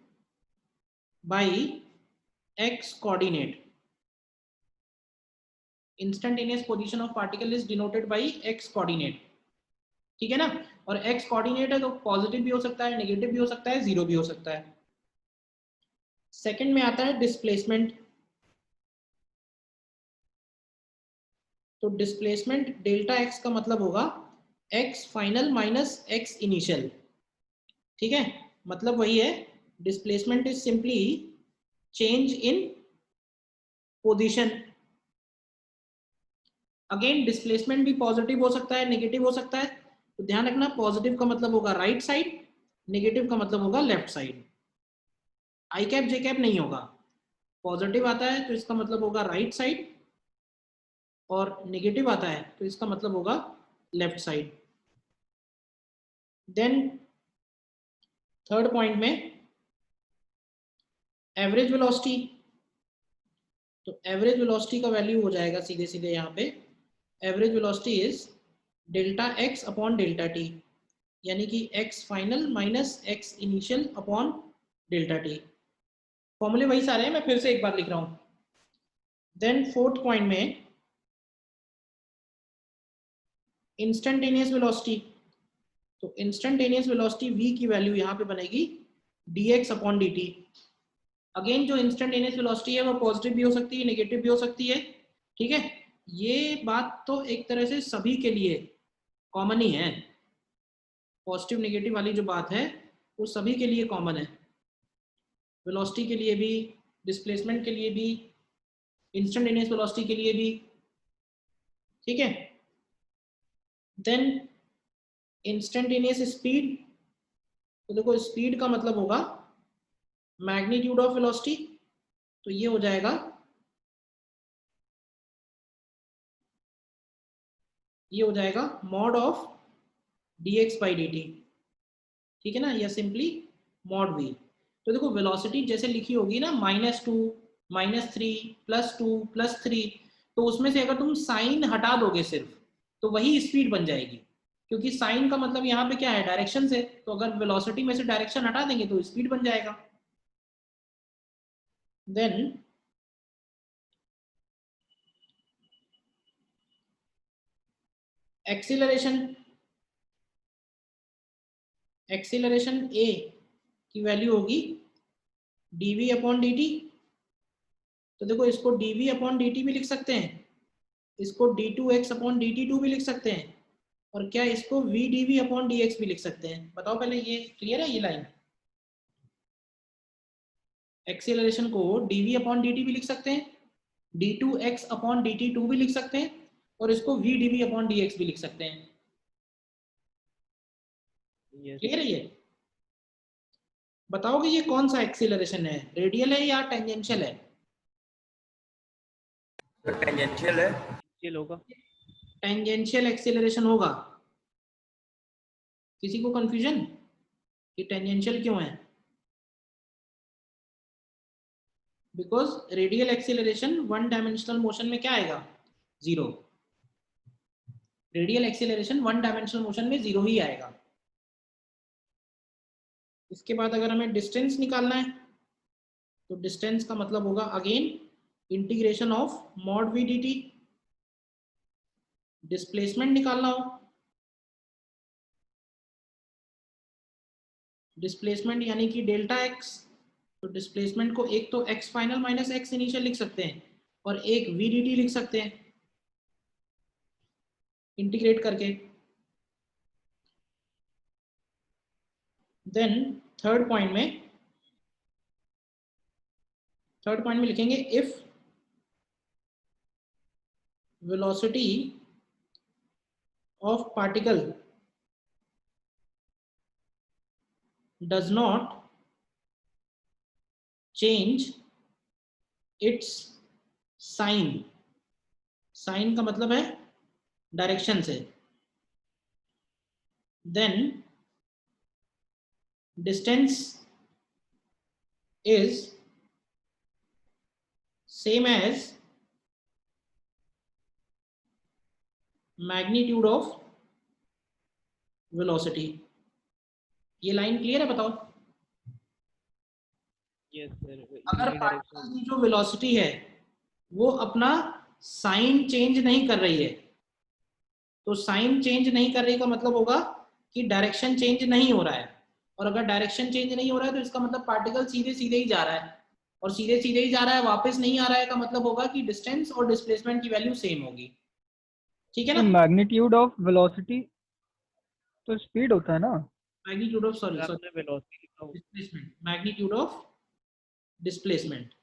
by x coordinate। instantaneous position of particle is denoted by x coordinate। ठीक है ना, और x coordinate है तो पॉजिटिव भी हो सकता है, नेगेटिव भी हो सकता है, जीरो भी हो सकता है। सेकंड में आता है डिस्प्लेसमेंट। तो डिस्प्लेसमेंट डेल्टा एक्स का मतलब होगा x final minus x initial, ठीक है, मतलब वही है, displacement is simply change in position. Again displacement भी पॉजिटिव हो सकता है, नेगेटिव हो सकता है, तो ध्यान रखना पॉजिटिव का मतलब होगा राइट साइड, नेगेटिव का मतलब होगा लेफ्ट साइड, आई कैप जे कैप नहीं होगा। पॉजिटिव आता है तो इसका मतलब होगा राइट साइड, और नेगेटिव आता है तो इसका मतलब होगा left side. Then third point में एवरेज वेलोसिटी, तो एवरेज वेलोसिटी का वैल्यू हो जाएगा सीधे सीधे यहाँ पे, average velocity is delta x upon delta t, यानी कि x final minus x initial upon delta t. फॉर्मूले वही सारे हैं, मैं फिर से एक बार लिख रहा हूँ। देन फोर्थ पॉइंट में इंस्टेंटेनियस वेलोसिटी, तो इंस्टेंटेनियस वेलोसिटी v की वैल्यू यहाँ पे बनेगी dx अपॉन dt। अगेन जो इंस्टेंटेनियस वेलोसिटी है वो पॉजिटिव भी हो सकती है, नेगेटिव भी हो सकती है, ठीक है। ये बात तो एक तरह से सभी के लिए कॉमन ही है, पॉजिटिव नेगेटिव वाली जो बात है वो सभी के लिए कॉमन है, वेलोसिटी के लिए भी, डिस्प्लेसमेंट के लिए भी, इंस्टेंटेनियस वेलोसिटी के लिए भी, ठीक है। देन इंस्टेंटेनियस स्पीड, तो देखो स्पीड का मतलब होगा मैग्नीट्यूड ऑफ वेलोसिटी, तो ये हो जाएगा mod of dx by dt, ठीक है ना, या सिंपली मॉड v। तो देखो वेलोसिटी जैसे लिखी होगी ना -2 -3 +2 +3, तो उसमें से अगर तुम साइन हटा दोगे सिर्फ तो वही स्पीड बन जाएगी, क्योंकि साइन का मतलब यहाँ पे क्या है, डायरेक्शन से, तो अगर वेलोसिटी में से डायरेक्शन हटा देंगे तो स्पीड बन जाएगा। देन एक्सीलरेशन a की वैल्यू होगी dv अपॉन dt, तो देखो इसको dv अपॉन dt भी लिख सकते हैं, इसको d2x अपॉन dt2 भी लिख सकते हैं, और क्या इसको v dv अपॉन dx भी लिख सकते हैं। बताओ पहले, ये क्लियर है ये लाइन? एक्सीलरेशन को dv अपॉन dt भी लिख सकते हैं, d2x अपॉन dt2 भी लिख सकते हैं, और इसको v dv अपॉन dx भी लिख सकते हैं। क्लियर है ये? बताओगे ये कौन सा एक्सीलरेशन है, रेडियल है या टेंजेंशियल है? टेंजेंशियल है। होगा, टेंजेंशियल एक्सीलरेशन होगा। किसी को कंफ्यूजन कि टेंजेंशियल क्यों है? Because radial acceleration one dimensional motion में क्या आएगा, 0। Radial acceleration one dimensional motion में 0 ही आएगा। इसके बाद अगर हमें डिस्टेंस निकालना है तो डिस्टेंस का मतलब होगा again integration of mod v dt। Displacement निकालना हो, डिस्प्लेसमेंट यानी कि डेल्टा x, तो डिस्प्लेसमेंट को एक तो x final minus x initial लिख सकते हैं, और एक v dt लिख सकते हैं इंटीग्रेट करके। देन थर्ड पॉइंट में लिखेंगे if velocity of particle does not change its sign, sign का मतलब है डायरेक्शन से, then distance is same as magnitude of velocity। ये लाइन क्लियर है? बताओ। Yes sir. अगर पार्टिकल की जो वेलोसिटी है वो अपना साइन चेंज नहीं कर रही है, तो साइन चेंज नहीं कर रही का मतलब होगा कि डायरेक्शन चेंज नहीं हो रहा है, और अगर डायरेक्शन चेंज नहीं हो रहा है तो इसका मतलब पार्टिकल सीधे सीधे ही जा रहा है, और सीधे सीधे ही जा रहा है वापस नहीं आ रहा है का मतलब होगा कि डिस्टेंस और डिस्प्लेसमेंट की वैल्यू सेम होगी। ठीक है तो ना? मैग्नीट्यूड ऑफ वेलोसिटी तो स्पीड होता है ना? मैग्नीट्यूड ऑफ सॉरी आपने वेलोसिटी लिखा हुआ displacement, magnitude of displacement,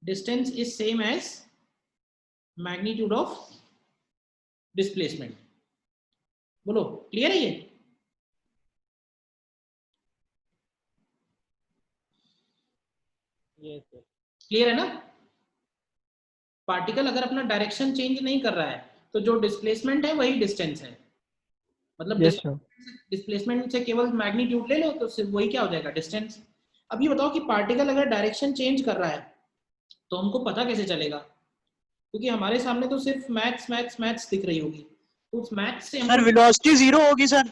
distance is same as magnitude of displacement. बोलो क्लियर है ये? ये सर। क्लियर है ना? पार्टिकल अगर अपना डायरेक्शन चेंज नहीं कर रहा है तो जो डिस्प्लेसमेंट है वही डिस्टेंस है। मतलब यस सर। डिस्प्लेसमेंट से केवल मैग्नीट्यूड ले लो तो सिर्फ वही क्या हो जाएगा, डिस्टेंस। अब ये बताओ कि पार्टिकल अगर डायरेक्शन चेंज कर रहा है तो हमको पता कैसे चलेगा? क्योंकि हमारे सामने तो सिर्फ मैथ्स मैथ्स मैथ्स दिख रही होगी, तो उस मैथ्स से सर वेलोसिटी 0 होगी सर।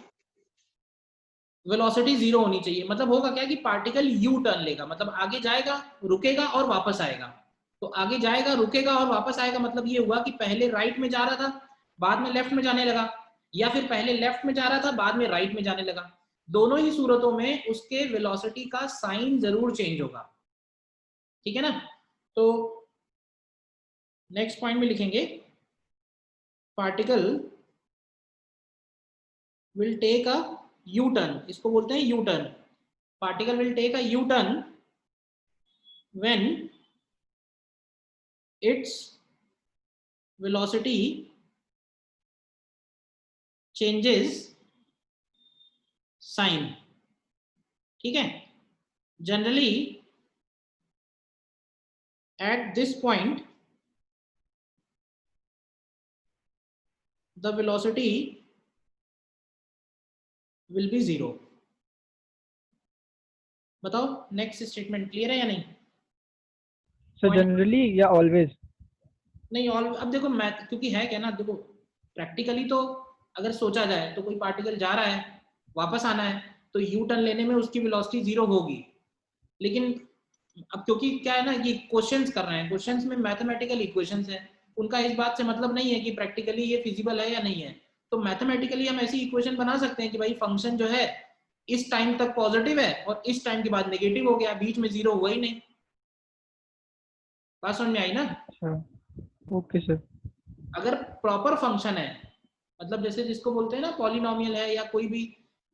वेलोसिटी 0 होनी चाहिए। मतलब होगा क्या कि पार्टिकल यू टर्न लेगा, मतलब आगे जाएगा रुकेगा और वापस आएगा। तो आगे जाएगा रुकेगा और वापस आएगा मतलब ये हुआ कि पहले राइट में जा रहा था बाद में लेफ्ट में जाने लगा, या फिर पहले लेफ्ट में जा रहा था बाद में राइट में जाने लगा। दोनों ही सूरतों में उसके वेलोसिटी का साइन जरूर चेंज होगा। ठीक है ना? तो नेक्स्ट पॉइंट में लिखेंगे particle will take a U turn, इसको बोलते हैं U turn. Particle will take a U turn when its velocity changes sign. ठीक है? Generally at this point the velocity will be 0। बताओ नेक्स्ट स्टेटमेंट क्लियर है या नहीं? सर जनरली या ऑलवेज? नहीं ऑल, अब देखो मैथ क्योंकि है क्या ना, देखो प्रैक्टिकली तो अगर सोचा जाए तो कोई पार्टिकल जा रहा है वापस आना है तो यू टर्न लेने में उसकी वेलोसिटी 0 होगी। लेकिन अब क्योंकि क्या है ना, ये क्वेश्चंस कर रहे हैं, क्वेश्चंस में मैथमेटिकल इक्वेशंस है, उनका इस बात से मतलब नहीं है कि प्रैक्टिकली ये फिजिबल है या नहीं है। तो मैथमेटिकली हम ऐसी इक्वेशन बना सकते हैं कि भाई फंक्शन जो है इस टाइम तक पॉजिटिव है और इस टाइम के बाद नेगेटिव हो गया, बीच में 0 हुआ ही नहीं। बात समझ में आई ना? अच्छा ओके सर। अगर प्रॉपर फंक्शन है, मतलब जैसे जिसको बोलते हैं ना पॉलिनोमियल है या कोई भी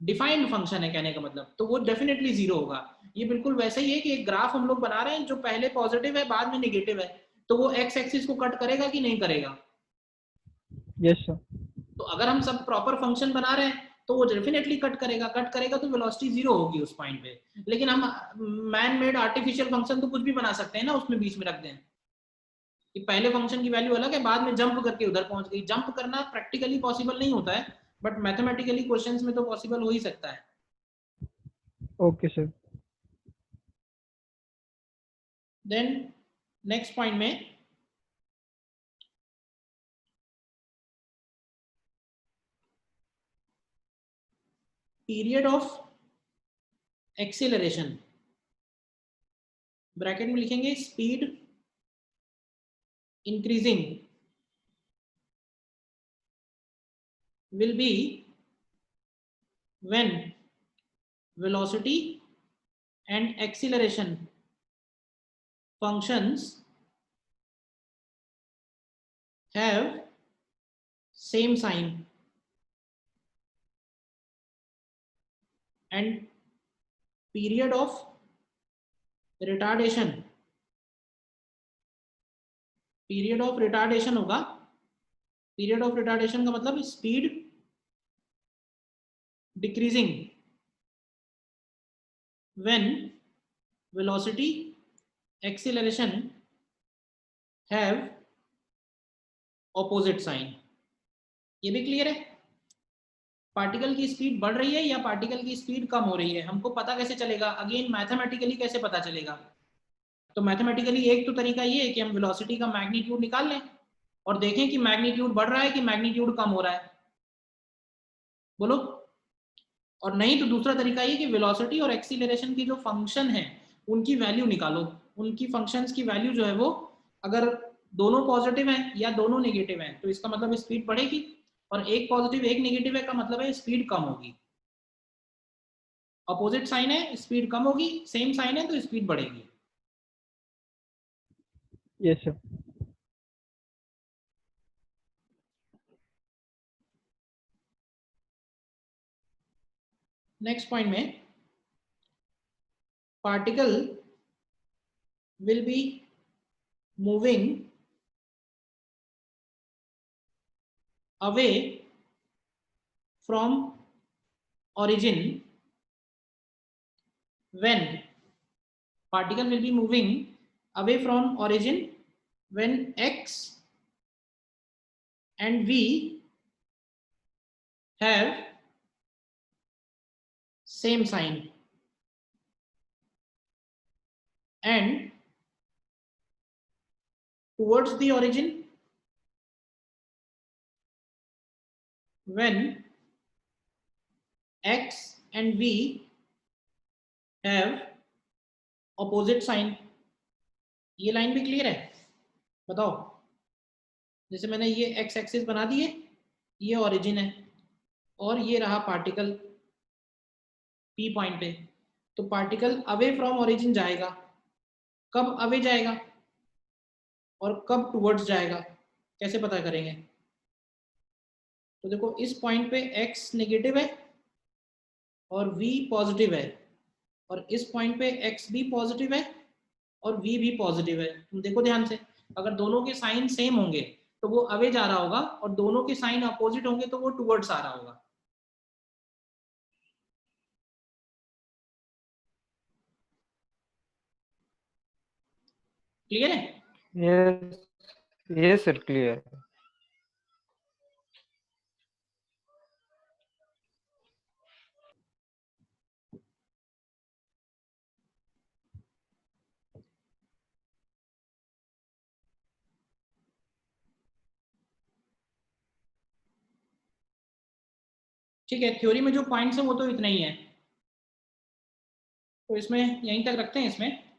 डिफाइंड फंक्शन है कहने का मतलब, तो वो डेफिनेटली 0 होगा। ये बिल्कुल वैसा ही है कि एक ग्राफ हम लोग बना रहे हैं जो पहले पॉजिटिव है बाद में नेगेटिव है, तो वो एक्स एक्सिस को कट करेगा कि नहीं करेगा? Yes sir. तो अगर हम सब प्रॉपर फंक्शन बना रहे हैं तो वो डेफिनेटली कट करेगा, कट करेगा तो वेलोसिटी 0 होगी उस पॉइंट पे। लेकिन हम मैन मेड आर्टिफिशियल फंक्शन तो कुछ भी बना सकते हैं ना, उसमें बीच में रख दें कि पहले फंक्शन की वैल्यू अलग है बाद में जंप करके उधर पहुंच गई। जंप करना प्रैक्टिकली पॉसिबल नहीं होता है बट मैथमेटिकली क्वेश्चंस में तो पॉसिबल हो ही सकता है। Okay sir. Then next point में पीरियड ऑफ एक्सीलरेशन, ब्रैकेट में लिखेंगे speed increasing will be when velocity and acceleration functions have same sign and period of retardation, period of retardation होगा। पीरियड ऑफ रिटार्डेशन का मतलब speed decreasing when velocity acceleration have opposite sign. ये भी क्लियर है? पार्टिकल की स्पीड बढ़ रही है या पार्टिकल की स्पीड कम हो रही है, हमको पता कैसे चलेगा? अगेन मैथमेटिकली कैसे पता चलेगा? तो मैथमेटिकली एक तो तरीका ये है कि हम वेलोसिटी का मैग्नीट्यूड निकाल लें और देखें कि मैग्नीट्यूड बढ़ रहा है कि मैग्नीट्यूड कम हो रहा है। बोलो। और नहीं तो दूसरा तरीका ये कि वेलोसिटी और एक्सीलरेशन की जो फंक्शन है उनकी वैल्यू निकालो। उनकी फंक्शंस की वैल्यू जो है वो अगर दोनों पॉजिटिव हैं या दोनों नेगेटिव हैं तो इसका मतलब स्पीड बढ़ेगी, और एक पॉजिटिव एक नेगेटिव है का मतलब है स्पीड कम होगी। अपोजिट साइन है स्पीड कम होगी, सेम साइन है तो स्पीड बढ़ेगी। Yes sir. नेक्स्ट पॉइंट में particle will be moving away from origin when particle will be moving away from origin when x and v have same sign and towards the origin when x and v have opposite sign। ये लाइन भी क्लियर है? बताओ। जैसे मैंने ये x एक्सिस बना दी है, ये ओरिजिन है और ये रहा पार्टिकल P पॉइंट पे, तो पार्टिकल अवे फ्रॉम ओरिजिन जाएगा। कब अवे जाएगा और कब टुवर्ड्स जाएगा, कैसे पता करेंगे? तो देखो इस पॉइंट पे x नेगेटिव है और v पॉजिटिव है, और इस पॉइंट पे x भी पॉजिटिव है और v भी पॉजिटिव है। तुम देखो ध्यान से, अगर दोनों के साइन सेम होंगे तो वो अवे जा रहा होगा, और दोनों के साइन अपोजिट होंगे तो वो टुवर्ड्स आ रहा होगा। क्लियर है? ये सर क्लियर। ठीक है, थ्योरी में जो पॉइंट्स है वो तो इतना ही है, तो इसमें यहीं तक रखते हैं इसमें।